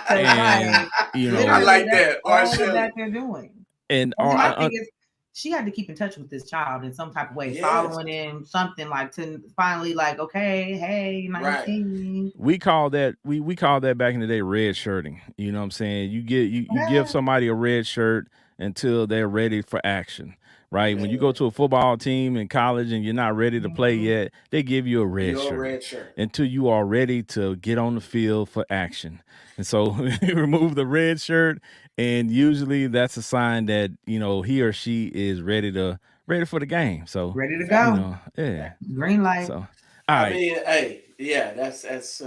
So it's and like you I know, literally like that's that. Or all Shelley. that they're doing. and And then R. my thing is, she had to keep in touch with this child in some type of way, Yes. following him, something like to finally like, okay, hey, Right. 19. we call that we call that back in the day red shirting. You know what I'm saying? You give somebody a red shirt until they're ready for action. Right? When you go Man, to a football team in college and you're not ready to play Mhm. yet, they give you a red you're a shirt red shirt. until you are ready to get on the field for action. And so you remove the red shirt, and usually that's a sign that, he or she is ready for the game. So, Ready to Fact. go. yeah. Green light. So, all I right. mean, hey, yeah, that's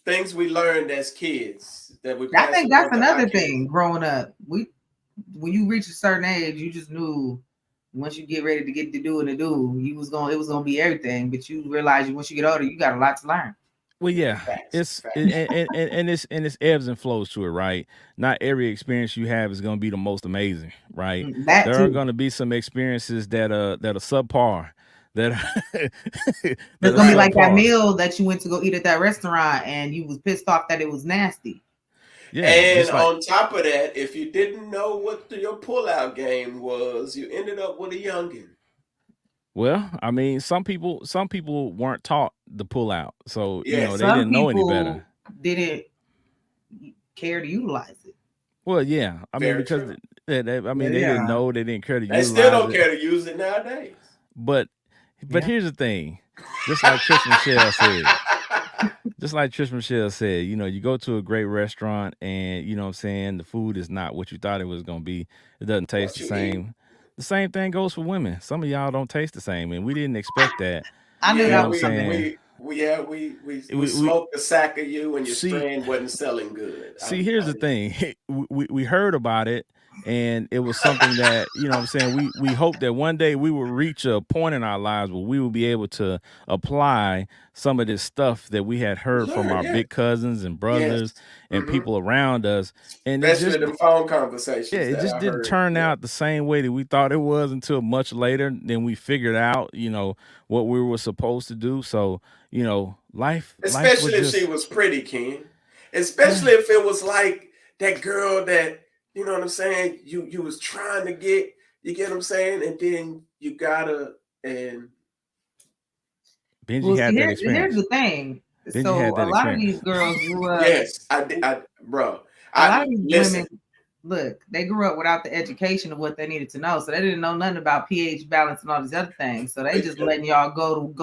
things we learned as kids that we I pass think that's on to our another kids. thing growing up. When you reach a certain age, you just knew once you get ready to get to do, it was gonna be everything. But you realize once you get older, you got a lot to learn. Well, Yeah, yeah, facts, it's facts. and it's ebbs and flows to it, right? Not every experience you have is going to be the most amazing, right? That There are too. going to be some experiences that are subpar, that are, that It's are gonna be Right. like that subpar. meal that you went to go eat at that restaurant and you was pissed off that it was nasty. Yeah, And just like on top of that, if you didn't know what your pullout game was, you ended up with a youngin. well, I mean, some people weren't taught the pull out, so Yes, they Some didn't know any better. people didn't care to utilize it. Well, yeah, I mean very because true. I mean they didn't Yeah, know, they didn't care to They still utilize don't it, care to use it nowadays. but yeah. here's the thing, just like Trish Michelle said. Just like Trish Michelle said, you go to a great restaurant and what I'm saying, the food is not what you thought it was gonna be. It doesn't taste What the you eat? same. The same thing goes for women. Some of y'all don't taste the same, and we didn't expect that. I knew You know Yeah, that what I'm was coming. saying? we We smoked a sack of you and your see strain wasn't selling good. see here's the thing. We heard about it, and it was something that what I'm saying, we hope that one day we will reach a point in our lives where we will be able to apply some of this stuff that we had heard from Learn, our yeah. big cousins and Yes. brothers and Hmm. people around us, and Especially them phone yeah, conversations it that just I didn't heard. turn Yeah. out the same way that we thought it was until much later. Then we figured out, what we were supposed to do. So, life was Especially if she just was pretty, Ken. Especially if it was like that girl that, you know what I'm saying, you was trying to get, you get what I'm saying, and then you gotta and Benji Well, see, had that here's experience. the thing. Benji So had a that lot of experience. these girls grew up. yes, bro. A I lot of these women, listen. look, they grew up without the education of what they needed to know, so they didn't know nothing about pH balance and all these other things. So they just letting y'all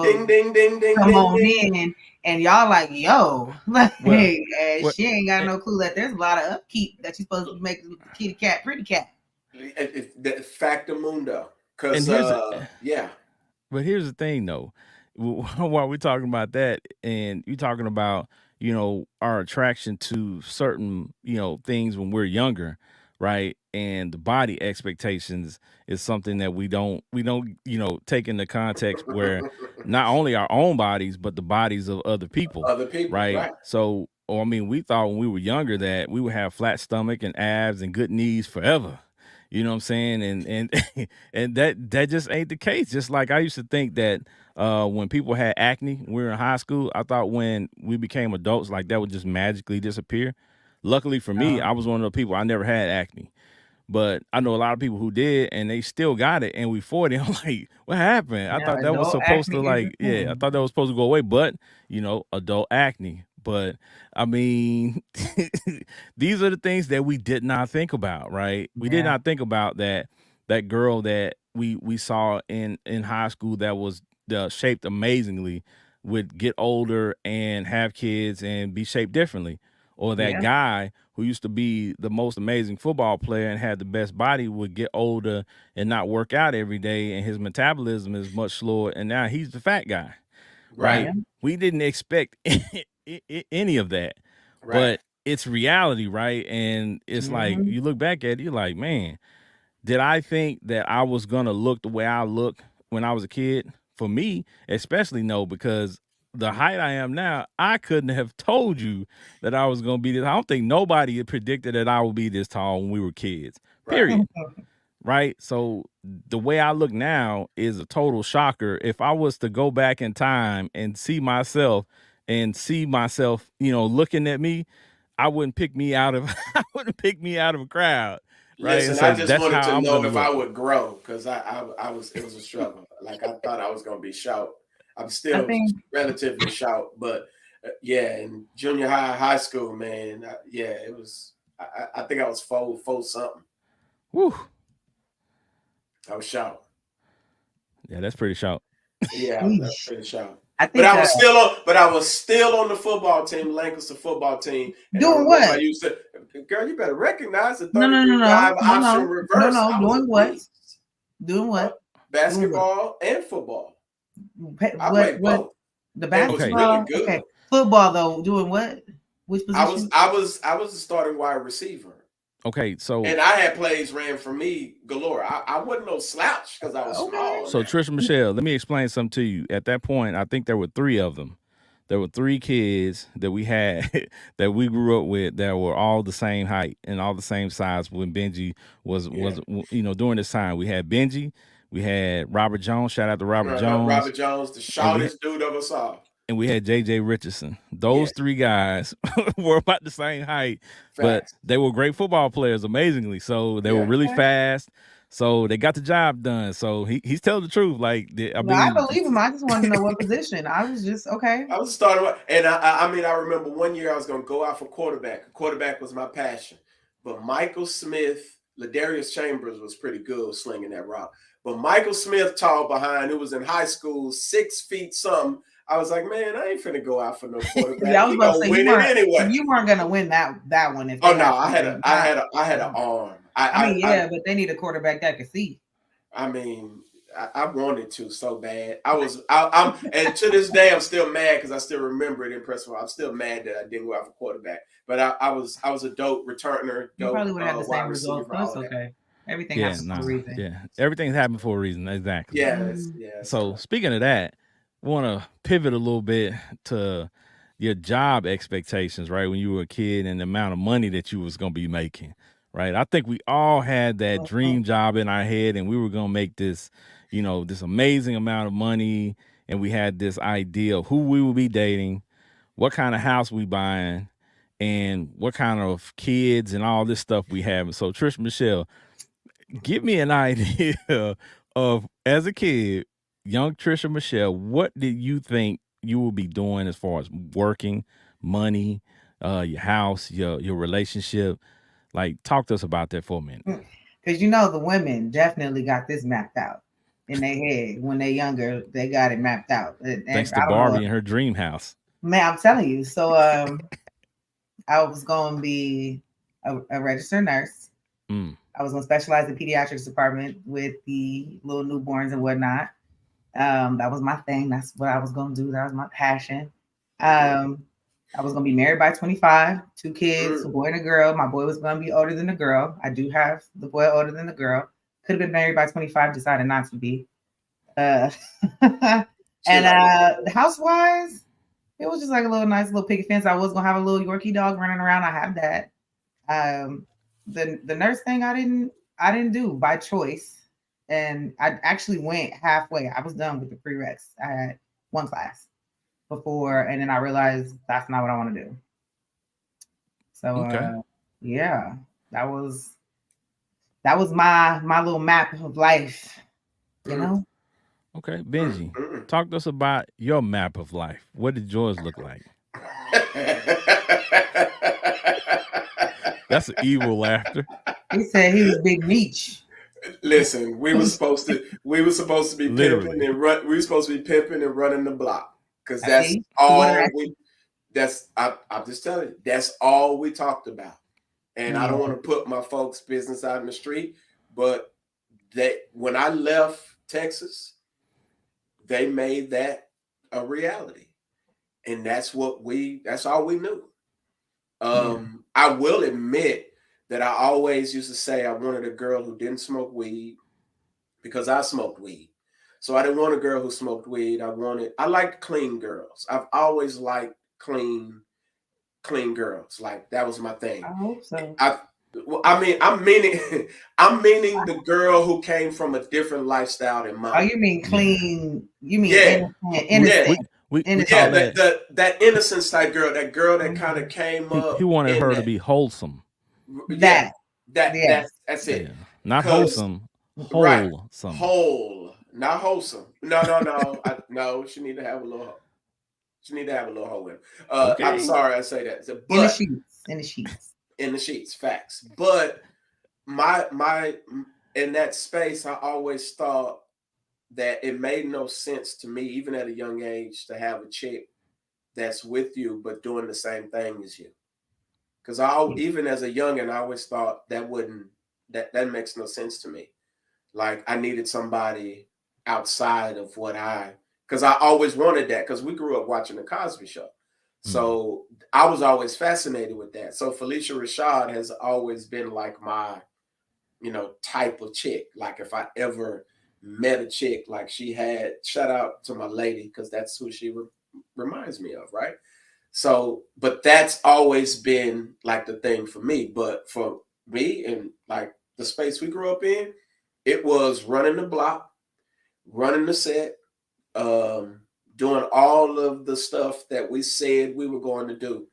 Ding ding ding ding come ding on ding. in, and y'all like, yo, like, Well, and what she ain't got no clue that there's a lot of upkeep that you're supposed to be making the kitty cat pretty cat. The factamundo. and Cause here's a yeah. But here's the thing, though. While we're talking about that, and you're talking about, our attraction to certain, things when we're younger, right? And the body expectations is something that we don't, take into context where not only our own bodies, but the bodies of other people, Other people, right? right. So, or I mean, we thought when we were younger that we would have flat stomach and abs and good knees forever. You know what I'm saying? And and that just ain't the case. Just like I used to think that when people had acne when we were in high school, I thought when we became adults, like that would just magically disappear. Luckily for me, I was one of the people, I never had acne. But I know a lot of people who did, and they still got it. And we 40. I'm like, what happened? I Now, thought that was adult supposed acne to is a like, yeah, I thing. thought that was supposed to go away. But adult acne. But I mean, these are the things that we did not think about, right? We did Yeah, not think about that girl that we saw in high school that was shaped amazingly would get older and have kids and be shaped differently, or that yeah, guy who used to be the most amazing football player and had the best body would get older and not work out every day, and his metabolism is much slower, and now he's the fat guy, Right. right? yeah. We didn't expect any of that, Right. but it's reality, right? And it's like Hmm. you look back at it, you're like, man, did I think that I was gonna look the way I look when I was a kid? For me, especially no, because the height I am now, I couldn't have told you that I was gonna be this. I don't think nobody had predicted that I would be this tall when we were kids. Right. Period. Right. So the way I look now is a total shocker. If I was to go back in time and see myself, looking at me, I wouldn't pick me out of I wouldn't pick me out of a crowd. Right. And Listen, I say just that's wanted how to I'm know gonna if I look. would grow because I was it was a struggle. Like I thought I was gonna be short. I'm I still think relatively short, but yeah, in junior high school, man, yeah, it was. I think I was four something. Whew. I was short. Yeah, that's pretty sharp. Yeah, I was Eesh. pretty short. I But think I was still on the football team, Lancaster football team, and I doing remember I what? used to, girl, you better recognize the No, no, no, 33 no, dive no, option no, no, reverse. no. I was a Doing what? beast. Doing Huh? what? Doing what? Basketball and football. I What? played What? both The and was really basketball? Okay. good. Football though. Doing what? Which position? I was a starting wide receiver. Okay, And so I had plays ran for me galore. I wasn't no slouch because I was Okay. small so now. Trisha Michelle, let me explain something to you. At that point, I think there were three of them. there were 3 kids that we had that we grew up with that were all the same height and all the same size when Benji was during this time. We had Benji, we had Robert Jones, shout out to Robert Jones, Robert Jones, the and we shortest dude ever saw. and we had JJ Richardson. Those Yes, 3 guys were about the same height, but facts. they were great football players, amazingly. So they were Yeah. really Okay. fast. So they got the job done. So he's telling the truth. Like I No, I mean, believe him. I just wanted to know what position. I was just okay. I was starting, and I mean, I remember one year I was going to go out for quarterback. Quarterback was my passion, but Michael Smith, Ladarius Chambers was pretty good slinging that rock. But Michael Smith, tall behind, who was in high school, 6 feet something. I was like, man, I ain't finna go out for no quarterback. Yeah, I was He about to gonna say win it anyway. you weren't gonna win that one if Oh they no, had I had an arm. but they need a quarterback that can see. I mean, I wanted to so bad. I'm and to this day I'm still mad because I still remember it in press. I'm still mad that I didn't go out for quarterback. But I was a dope returner, You dope probably would have had the wide same results, receiver, but it's all that. okay. Everything happens for a reason. Yeah. Everything's happening for a reason. Exactly. Yeah, So speaking of that, we want to pivot a little bit to your job expectations, right? When you were a kid and the amount of money that you was going to be making, right? I think we all had that dream job in our head and we were going to make this, this amazing amount of money. And we had this idea of who we would be dating, what kind of house we buying, and what kind of kids and all this stuff we have. So Trish Michelle, give me an idea of, as a kid, young Trisha Michelle, what did you think you will be doing as far as working, money, your house, your relationship? Like, talk to us about that for a minute. Because the women definitely got this mapped out in their head when they're younger. They got it mapped out. And Thanks to I don't know Barbie and her dream house. Man, I'm telling you. So I was going to be a registered nurse. I was going to specialize in pediatrics department with the little newborns and whatnot. That was my thing. That's what I was going to do. That was my passion. I was going to be married by 25, 2 kids, a boy and a girl. My boy was going to be older than the girl. I do have the boy older than the girl. Could have been married by 25, decided not to be. And house-wise, it was just like a nice little picket fence. I was going to have a little Yorkie dog running around. I have that. The nurse thing I didn't do by choice, and I actually went halfway. I was done with the prereqs. I had 1 class before, and then I realized that's not what I want to do. So yeah, that was my little map of life, Okay, Benji, talk to us about your map of life. What did yours look like? That's evil laughter. He said he was Big Meech. Listen, we were supposed to be pimping and run. We were supposed to be pimping and running the block because that's all we. I'm just telling you, that's all we talked about. And I don't want to put my folks' business out in the street, but when I left Texas, they made that a reality, and that's all we knew. I will admit that I always used to say I wanted a girl who didn't smoke weed because I smoked weed. So I didn't want a girl who smoked weed. I liked clean girls. I've always liked clean girls. Like that was my thing. I hope so. I'm meaning the girl who came from a different lifestyle than mine. Oh, you mean clean? You mean innocent? That innocence type girl, that girl that kind of came up. He wanted her to be wholesome. That's it. Yeah. Not wholesome. Wholesome. Whole, not wholesome. No. No, she need to have a little. She need to have a little hole in. Okay. I'm sorry I say that. But, in the sheets, facts. But my in that space, I always thought that it made no sense to me, even at a young age, to have a chick that's with you but doing the same thing as you. Because even as a youngin', I always thought that makes no sense to me. Like I needed somebody outside of because I always wanted that because we grew up watching the Cosby Show. So I was always fascinated with that. So Felicia Rashad has always been like my, type of chick. Like if I ever met a chick, like she had, shout out to my lady, because that's who she reminds me of, right? So, but that's always been like the thing for me. But for me and like the space we grew up in, it was running the block, running the set, um, doing all of the stuff that we said we were going to do.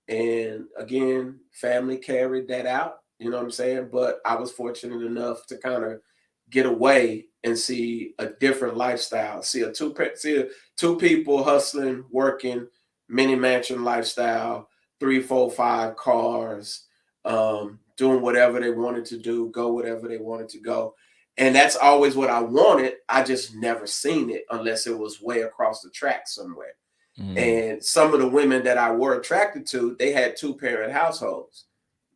And again, family carried that out, you know what I'm saying? But I was fortunate enough to kind of get away and see a different lifestyle, see two people hustling, working, mini mansion lifestyle, three, four, five cars, doing whatever they wanted to do, go whatever they wanted to go. And that's always what I wanted. I just never seen it unless it was way across the track somewhere. Mm. And some of the women that I were attracted to, they had two-parent households.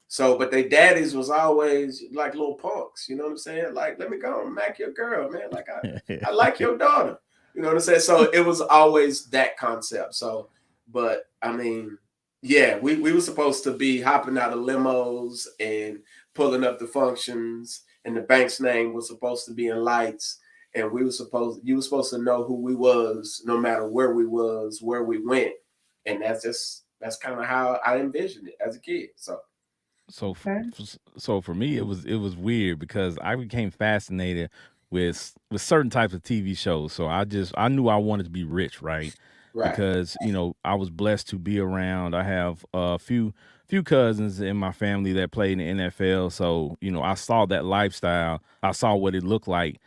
So, but their daddies was always like little punks, you know what I'm saying? Like, let me go and mack your girl, man. Like, I like your daughter. You know what I'm saying? So it was always that concept. So, but I mean, yeah, we were supposed to be hopping out of limos and pulling up the functions, and the bank's name was supposed to be in lights, and you were supposed to know who we was no matter where we was, where we went. And that's kind of how I envisioned it as a kid. So So Okay. so for me it was weird because I became fascinated with certain types of TV shows. So I knew I wanted to be rich, right? right. Because I was blessed to be around. I have a few cousins in my family that played in the NFL. So I saw that lifestyle. I saw what it looked like.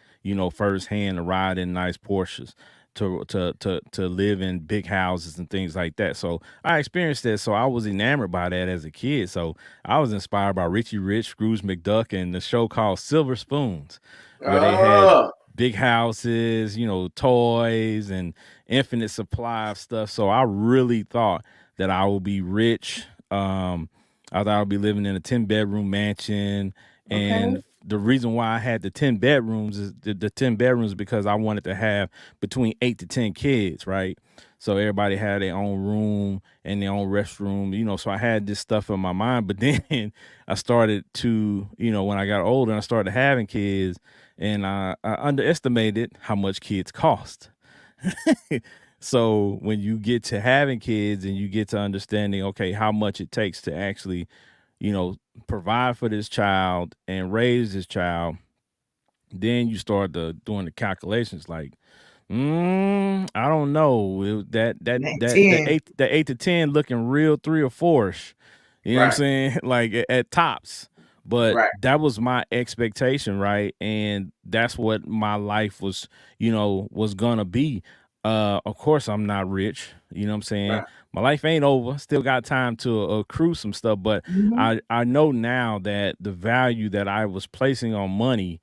Firsthand to ride in nice Porsches. To live in big houses and things like that. So I experienced that. So I was enamored by that as a kid. So I was inspired by Richie Rich, Scrooge McDuck, and the show called Silver Spoons, where they had Oh, big houses, toys and infinite supply of stuff. So I really thought that I would be rich. I thought I would be living in a 10-bedroom mansion. Okay. And the reason why I had the 10 bedrooms is the 10 bedrooms because I wanted to have between 8 to 10 kids, right? So everybody had their own room and their own restroom, So I had this stuff in my mind, but then I started to, when I got older, I started having kids, and I underestimated how much kids cost. So when you get to having kids and you get to understanding, okay, how much it takes to actually, you know, provide for this child and raise this child, then you start doing the calculations like, I don't know. That that That that the 10. eight to 10 looking real 3 or 4ish. You know what I'm right, saying? Like at tops. But right, that was my expectation, right? And that's what my life was gonna be. Of course I'm not rich. You know what I'm saying? right, My life ain't over. Still got time to accrue some stuff, but Mhm. I know now that the value that I was placing on money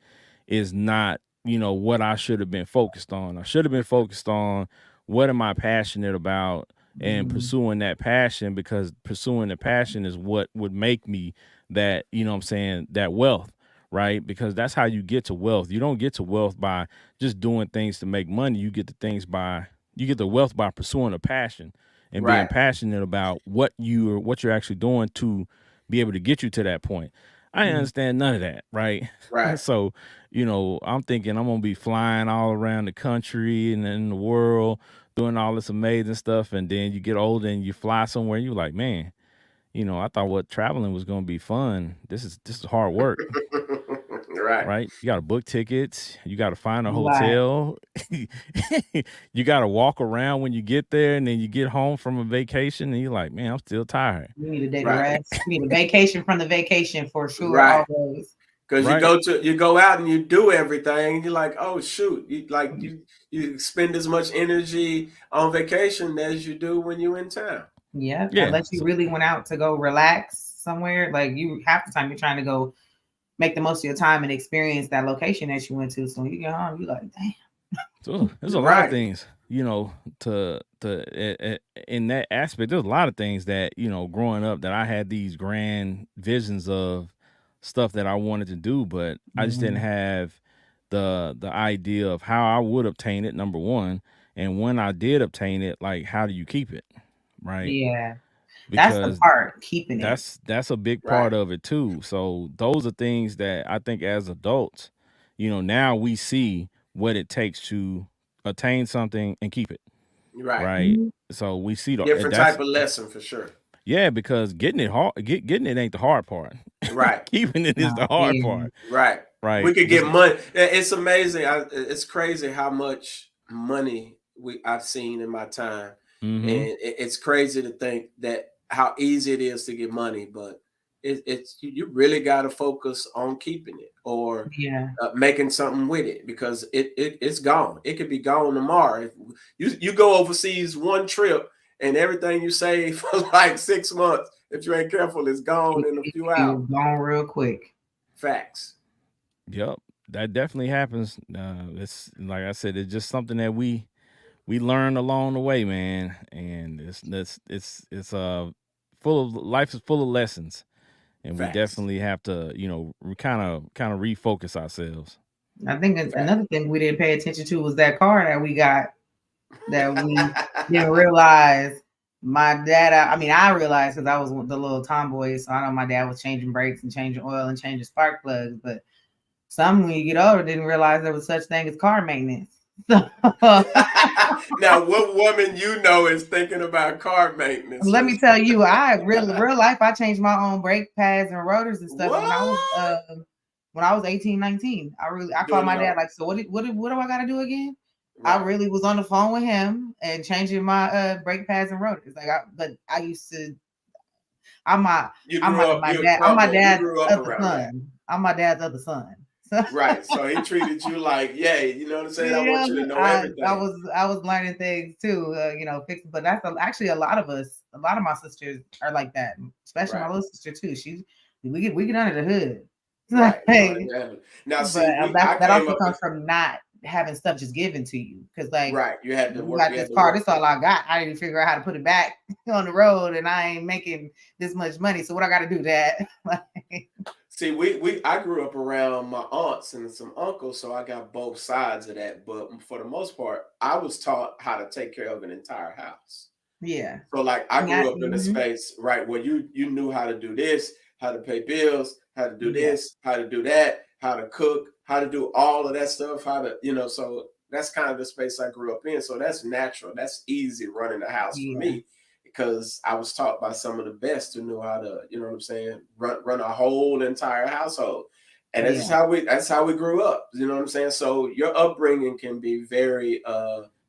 is not what I should have been focused on. I should have been focused on what am I passionate about and Mhm. pursuing that passion, because pursuing the passion is what would make me that, what I'm saying, that wealth, right? Because that's how you get to wealth. You don't get to wealth by just doing things to make money. You get the wealth by pursuing a passion and being right, passionate about what you're actually doing to be able to get you to that point. I didn't Mhm. understand none of that, right? right. So I'm thinking I'm gonna be flying all around the country and in the world doing all this amazing stuff, and then you get older and you fly somewhere and you're like, man, I thought what traveling was gonna be fun. This is hard work, right, right? You gotta book tickets, you gotta find a Right. hotel, you gotta walk around when you get there, and then you get home from a vacation and you're like, man, I'm still tired. You need a day to right, rest. You need a vacation from the vacation for sure, right. always. Because Right. you go out and you do everything, and you're like, oh shoot, you spend as much energy on vacation as you do when you're in town. Yep. Yeah. Unless you really went out to go relax somewhere, like you half the time you're trying to go make the most of your time and experience that location that you went to. So when you get home, you like, damn. So there's a lot of Right, things, in that aspect. There's a lot of things that growing up that I had these grand visions of stuff that I wanted to do, but I just didn't Mhm. have the idea of how I would obtain it. Number one, and when I did obtain it, like how do you keep it, right? Yeah. That's the Because part, keeping it. that's a big right, part of it too. So those are things that I think as adults, now we see what it takes to attain something and keep it, right, right? Mhm. So we see Different that's type of lesson for sure. yeah, because getting it hard, getting it ain't the hard part. Right. Keeping it is the hard Yeah. part, Right. right? We could Just get money. It's amazing. It's crazy how much money I've seen in my time, and mm-hmm. it's crazy to think that how easy it is to get money, but it's you really got to focus on keeping it or Yeah. making something with it because it's gone. It could be gone tomorrow. If you go overseas one trip and everything you save for like 6 months, if you ain't careful, it's gone in a few hours. It's gone real quick. Facts. Yep, that definitely happens. It's like I said, it's just something that we learn along the way, man. And it's full of life is full of lessons, and we Facts. definitely have to kind of refocus ourselves. I think Facts. another thing we didn't pay attention to was that car that we got that we didn't realize. My dad, I mean, I realized because I was the little tomboy, so I know my dad was changing brakes and changing oil and changing spark plugs. But some, when you get older, didn't realize there was such thing as car maintenance. Now, what woman you know is thinking about car maintenance? Let me tell you, I real life, I changed my own brake pads and rotors and stuff when I was 18, 19. I called my dad like, so what do I gotta do again? Right. I really was on the phone with him and changing my brake pads and rotors. But I used to I'm my dad's other son. I'm my dad's other son. Right. So he treated you like, yeah, you know what I'm saying? I want you to know everything. I was learning things too, fixing. But that's actually a lot of my sisters are like that, especially my little sister too. We get under the hood. Right. Now, see, that also comes from not having stuff just given to you because, like, right, you had to work. Got this car. This all I got. I didn't figure out how to put it back on the road, and I ain't making this much money. So what I got to do that? See, I grew up around my aunts and some uncles, so I got both sides of that. But for the most part, I was taught how to take care of an entire house. Yeah. So like I grew up in a space, right, where you knew how to do this, how to pay bills, how to do this, how to do that, how to cook, how to do all of that stuff, how to, so that's kind of the space I grew up in. So that's natural. That's easy running the house for me because I was taught by some of the best who knew how to, you know what I'm saying, run a whole entire household. And that's how we grew up. You know what I'm saying? So your upbringing can be very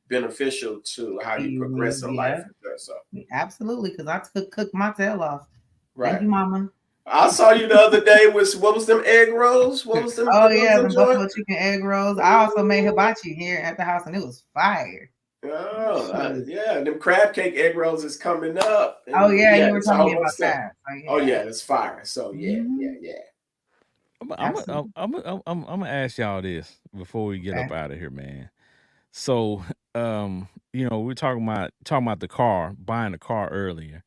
beneficial to how you progress in life. So absolutely, because I cook my tail off. Right. Thank you, Mama. I saw you the other day with what was them egg rolls? What was them? The buffalo chicken egg rolls. I also made hibachi here at the house, and it was fire. Oh, yeah, them crab cake egg rolls is coming up. And you were talking about that. Oh yeah, it's fire. So yeah. I'm gonna ask y'all this before we get up out of here, man. So, we're talking about the car, buying the car earlier,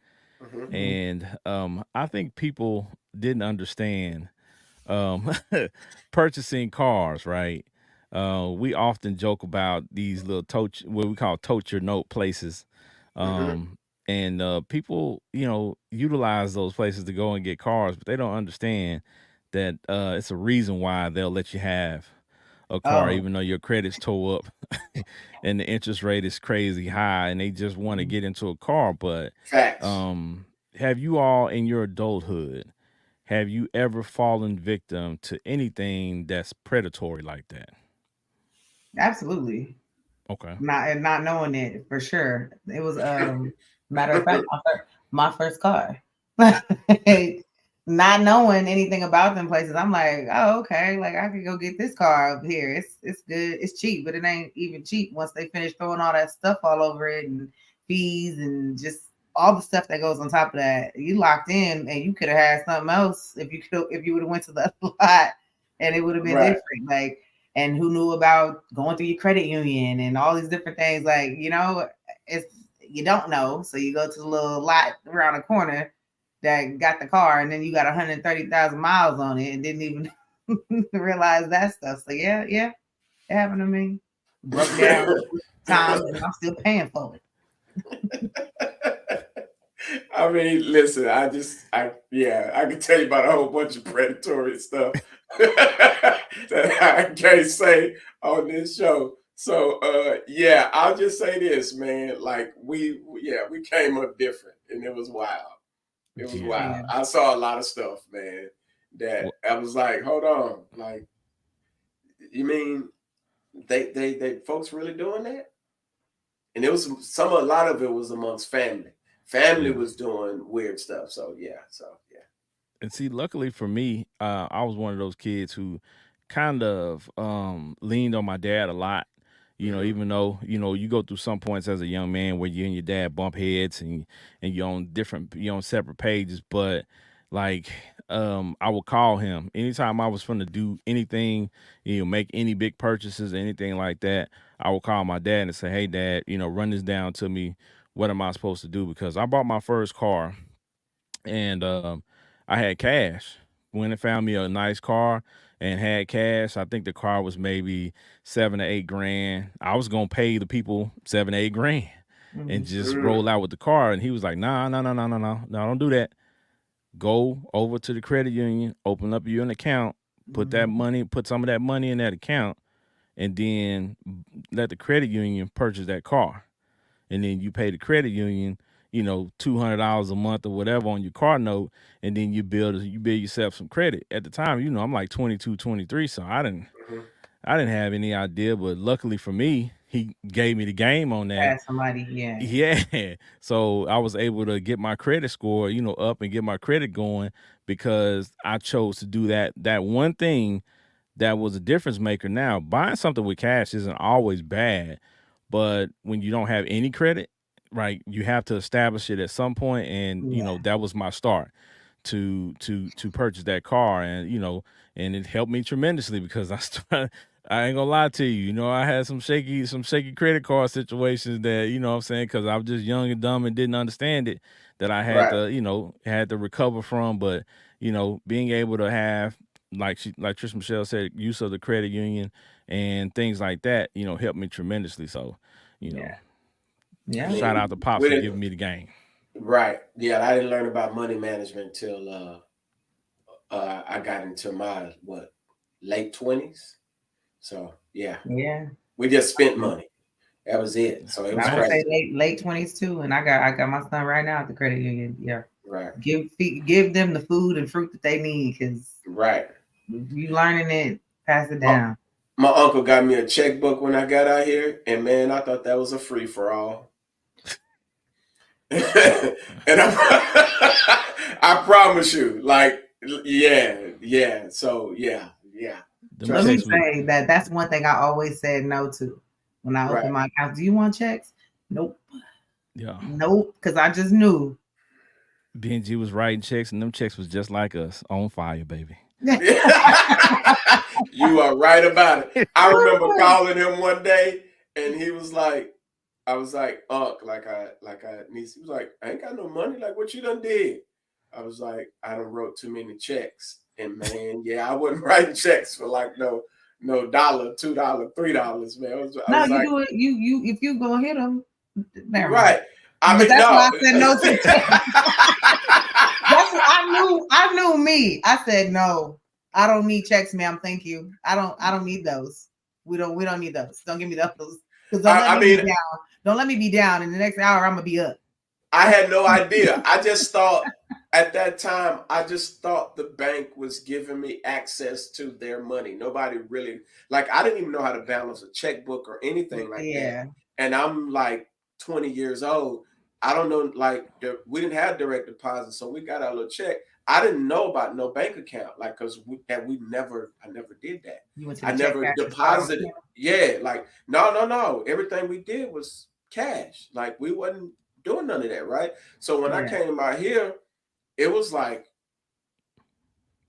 and I think people didn't understand purchasing cars, right? We often joke about these little what we call tote your note places, and people, utilize those places to go and get cars, but they don't understand that it's a reason why they'll let you have a car even though your credit's tore up and the interest rate is crazy high, and they just want to get into a car. But have you all in your adulthood, have you ever fallen victim to anything that's predatory like that? Absolutely. Okay. Not knowing it for sure. It was matter of fact my first car. Not knowing anything about them places, I'm like, oh, okay, like I could go get this car up here. It's good, it's cheap, but it ain't even cheap once they finish throwing all that stuff all over it and fees and just all the stuff that goes on top of that. You locked in, and you could have had something else if you would have went to the lot, and it would have been different. Like, and who knew about going through your credit union and all these different things? Like, it's you don't know, so you go to the little lot around the corner that got the car, and then you got 130,000 miles on it and didn't even realize that stuff. So yeah, it happened to me. Broke down times, and I'm still paying for it. I mean, listen, I can tell you about a whole bunch of predatory stuff that I can't say on this show. So yeah, I'll just say this, man. Like we came up different, and it was wild. It was Yeah. wild. Yeah. I saw a lot of stuff, man, that Well, I was like, hold on, like you mean they folks really doing that? And it was a lot of it was amongst family. Family yeah. was doing weird stuff. So yeah. And see, luckily for me, I was one of those kids who kind of leaned on my dad a lot. Hmm. Even though you go through some points as a young man where you and your dad bump heads and you're on separate pages, but like I would call him anytime I was going to do anything, make any big purchases or anything like that. I would call my dad and say, "Hey, Dad, run this down to me. What am I supposed to do?" Because I bought my first car and I had cash. Went and found me a nice car and had cash. I think the car was maybe 7 to 8 grand. I was gonna pay the people 7 to 8 grand and Mhm. just Mm. roll out with the car. And he was like, "Nah, no, no, no, no, no, no, don't do that. Go over to the credit union, open up you an account, Mhm. put some of that money in that account, and then let the credit union purchase that car." And then you pay the credit union, $200 a month or whatever on your car note, and then you build yourself some credit. At the time, I'm like 22, 23, so Hmm. I didn't have any idea, but luckily for me, he gave me the game on that. Ask somebody. Yeah. Yeah. So I was able to get my credit score, up and get my credit going because I chose to do that one thing that was a difference maker. Now, buying something with cash isn't always bad, but when you don't have any credit, right, you have to establish it at some point, and Yeah. that was my start to purchase that car, and and it helped me tremendously because I started. I ain't gonna lie to you, I had some shaky credit card situations that what I'm saying, because I was just young and dumb and didn't understand it, that I had Right. to had to recover from. But being able to have, like Trish Michelle said, use of the credit union and things like that, helped me tremendously. So, you know, Yeah. I Yeah. shout mean, out to Pops we for didn't. giving me the game. Right. Yeah, I didn't learn about money management till I got into my late 20s. So yeah, Yeah. we just spent Yep. money. That was it. So it was I would say Facts. crazy. late 20s too, and I got my son right now at the credit union. Yeah, Right. give them the food and fruit that they need because Right. you learning it, pass it My, down. my uncle got me a checkbook when I got out here, and man, I thought that was a free for all. And I promise you, like, yeah. So yeah. Them Let Trust me checks me. was say that's one thing I always said no to when I Right. opened my account. Do you want checks? Nope, yeah. nope, because I just knew. Benji was writing checks, and them checks was just like us, on fire, baby. You are right about it. I remember calling him one day, and he was like, I was like, Unc, like I niece. He was like, I ain't got no money. Like, what you done did? I was like, I done wrote too many checks. And man, yeah, I wasn't writing checks for like no dollar, $2, $3, man. I No, was you like, do it. You if you go hit them, never mind. right. I But mean, that's no. why I said no to checks. That's what I knew. I knew me. I said no. I don't need checks, ma'am. Thank you. I don't need those. We don't need those. Don't give me those. Because don't let I me be mean, down. Don't let me be down. In the next hour, I'm gonna be up. I had no idea. I just thought at that time, I just thought the bank was giving me access to their money. Nobody really, like, I didn't even know how to balance a checkbook or anything like that. Yeah. And I'm like 20 years old. I don't know, like, we didn't have direct deposit, so we got our little check. I didn't know about no bank account, like, because I never did that. You went to I the check never cashier's spot on deposited. camera. Yeah, like, no. Everything we did was cash. Like, we wasn't doing none of that, right? So when I Yeah. came out here, it was like,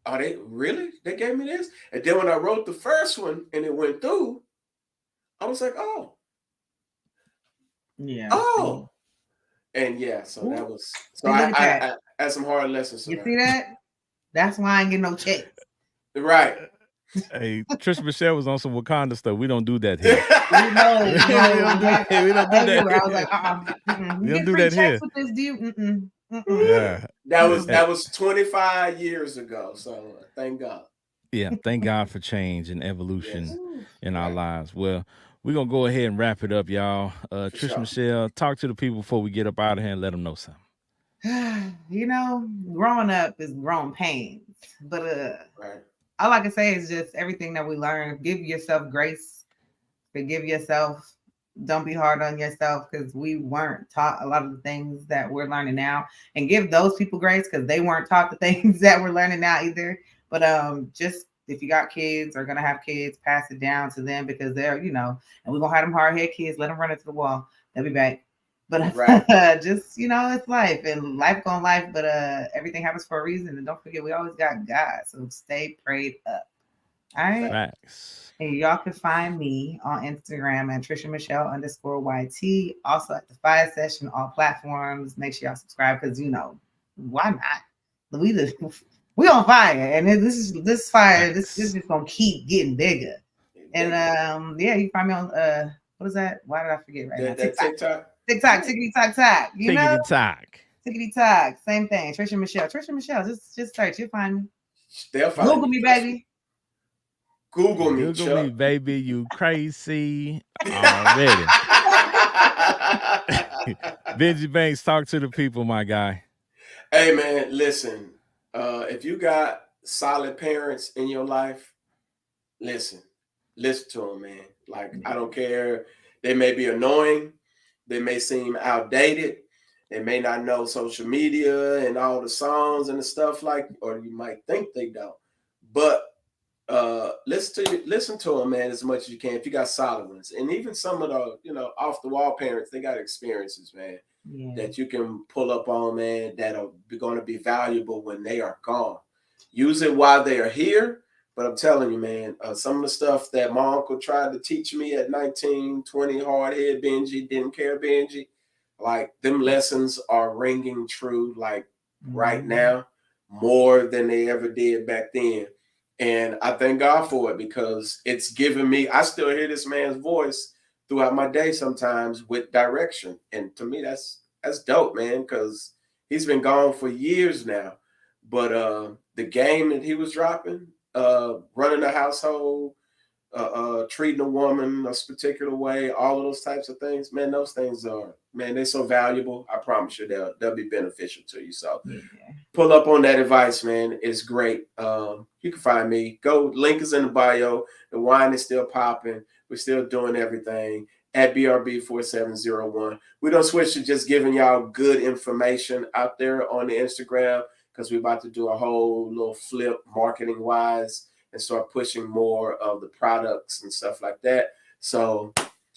are they really? They gave me this? And then when I wrote the first one and it went through, I was like, Yeah. See. oh. And yeah, so that Ooh, was so see, look at that. I had some hard lessons to You learn. see that? That's why I ain't getting no checks. Right. Hey, Trish Michelle was on some Wakanda stuff. We don't do that here. We know, we no, don't do that. We don't do that everywhere. I was here. like, mm-mm. We You don't get do free that checks here. with this deal? Mm-mm. Mm-mm. Yeah. that was Hey, that was 25 years ago. So thank God. yeah. Thank God for change and Yes. evolution Ooh. in our Right. lives. Well, We're gonna go ahead and wrap it up, y'all. For Trish sure. Michelle, talk to the people before we get up out of here and let them know something. You know, growing up is growing pains, but Right. all I can say is just everything that we learn. Give yourself grace, forgive yourself. Don't be hard on yourself because we weren't taught a lot of the things that we're learning now. And give those people grace because they weren't taught the things that we're learning now either. But just if you got kids or gonna have kids, pass it down to them because they're, and we're gonna have them hard head kids, let them run into the wall. They'll be back. But Right. just it's life and life going life, but everything happens for a reason. And don't forget we always got God. So stay prayed up. All right. Facts. And y'all can find me on Instagram at Trisha Michelle _YT. Also at the Fire Session, all platforms. Make sure y'all subscribe because why not? We on fire, and this fire. This is gonna keep getting bigger. And yeah, you can find me on what is that? Why did I forget right now? That TikTok. TikTok, tickety tock tock. Tickety tock. Tickety tock. Same thing. Trisha Michelle. Trisha Michelle. Just search. You'll find me. They'll find Google me, baby. Google me, Google Chuck. me, baby. You crazy already. Benji Banks, talk to the people, my guy. Hey man, listen. If you got solid parents in your life, listen to them, man. Like, I don't care. They may be annoying. They may seem outdated. They may not know social media and all the songs and the stuff or you might think they don't. But listen to them, man, as much as you can. If you got solid ones, and even some of the off the wall parents, they got experiences, man, that you can pull up on, man, that are going to be valuable when they are gone. Use it while they are here. But I'm telling you, man, some of the stuff that my uncle tried to teach me at 19, 20, hard head Benji, didn't care Benji, like them lessons are ringing true, like right now, more than they ever did back then. And I thank God for it because it's given me, I still hear this man's voice throughout my day sometimes with direction. And to me, that's dope, man, because he's been gone for years now. But the game that he was dropping, running a household, treating a woman a particular way, all of those types of things, man, those things are, man, they're so valuable. I promise you they'll be beneficial to you. So pull up on that advice, man. It's great. You can find me. Go, link is in the bio. The wine is still popping. We're still doing everything at BRB4701. We don't switch to just giving y'all good information out there on the Instagram because we're about to do a whole little flip marketing wise and start pushing more of the products and stuff like that. So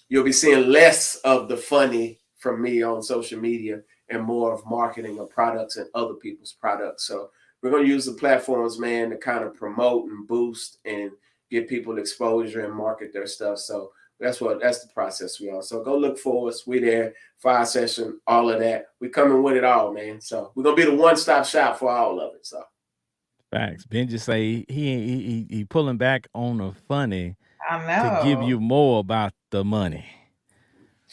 you'll be seeing less of the funny from me on social media and more of marketing of products and other people's products. So we're going to use the platforms, man, to kind of promote and boost and give people exposure and market their stuff. So that's the process we on. So go look for us. We there, Fire Session, all of that. We coming with it all, man. So we're going to be the one-stop shop for all of it. So. Facts. Benji say he pulling back on the funny to give you more about the money.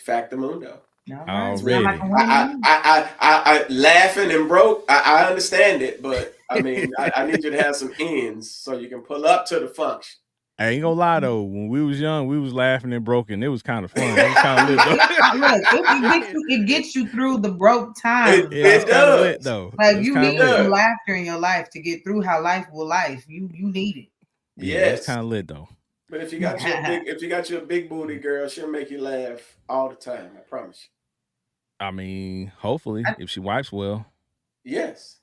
Factamundo. Already. I laughing and broke. I understand it, but I mean, I need you to have some ends so you can pull up to the function. I ain't gonna lie though. When we was young, we was laughing and broken. It was kind of fun. It was kind of lit though. It gets you through the broke times. It does. Lit, though. Like you need some laughter in your life to get through how life will life. You need it. Yeah, it's kind of lit though. But if you got your big booty girl, she'll make you laugh all the time. I promise you. I mean, hopefully, if she wipes well. Yes.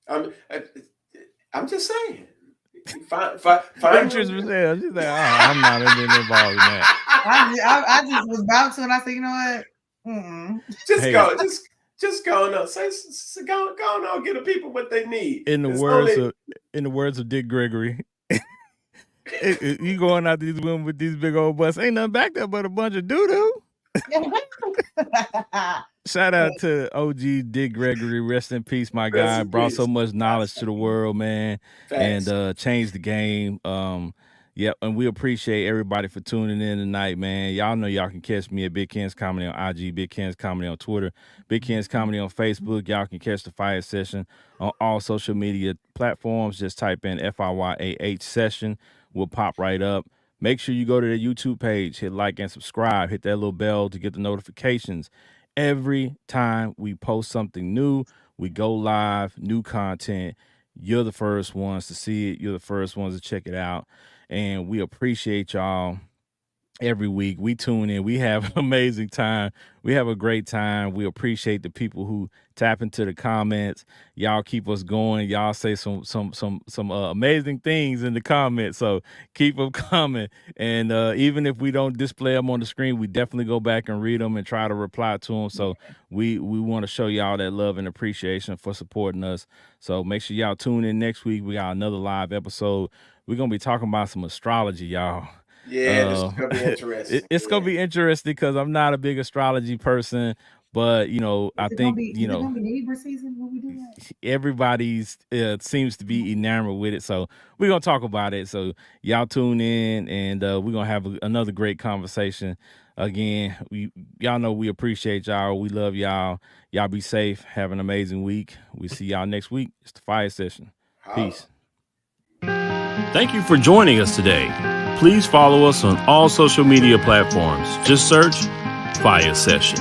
I'm just saying. Find Trisha Michelle. She's like, I'm not involved in that. I just was about to, and I said, you know what? Just go on. Go on. Get the people what they need. In the words of Dick Gregory, you going out to these women with these big old butts, ain't nothing back there but a bunch of doo doo. Shout out to OG Dick Gregory. Rest in peace, my guy. Brought so much knowledge to the world, man. Thanks. And changed the game. Yep, and we appreciate everybody for tuning in tonight, man. Y'all know y'all can catch me at Big Ken's Comedy on IG, Big Ken's Comedy on Twitter, Big Ken's Comedy on Facebook. Y'all can catch the Fire Session on all social media platforms. Just type in FIYAH Session. We'll pop right up. make sure you go to the YouTube page, hit like and subscribe, hit that little bell to get the notifications. Every time we post something new, we go live, new content. You're the first ones to see it. You're the first ones to check it out. And we appreciate y'all every week. We tune in. We have an amazing time. We have a great time. We appreciate the people who tap into the comments. Y'all keep us going. Y'all say some amazing things in the comments. So keep them coming. And even if we don't display them on the screen, we definitely go back and read them and try to reply to them. So we want to show y'all that love and appreciation for supporting us. So make sure y'all tune in next week. We got another live episode. We're gonna be talking about some astrology, y'all. Yeah, this is gonna be interesting. It's gonna be interesting because I'm not a big astrology person, but I think is it gonna be Libra season when we do that? Everybody's seems to be enamored with it, so we're gonna talk about it. So y'all tune in, and we're gonna have another great conversation. Again, y'all know we appreciate y'all. We love y'all. Y'all be safe. Have an amazing week. We see y'all next week. It's the Fire Session. Peace. Thank you for joining us today. Please follow us on all social media platforms. Just search Fire Session.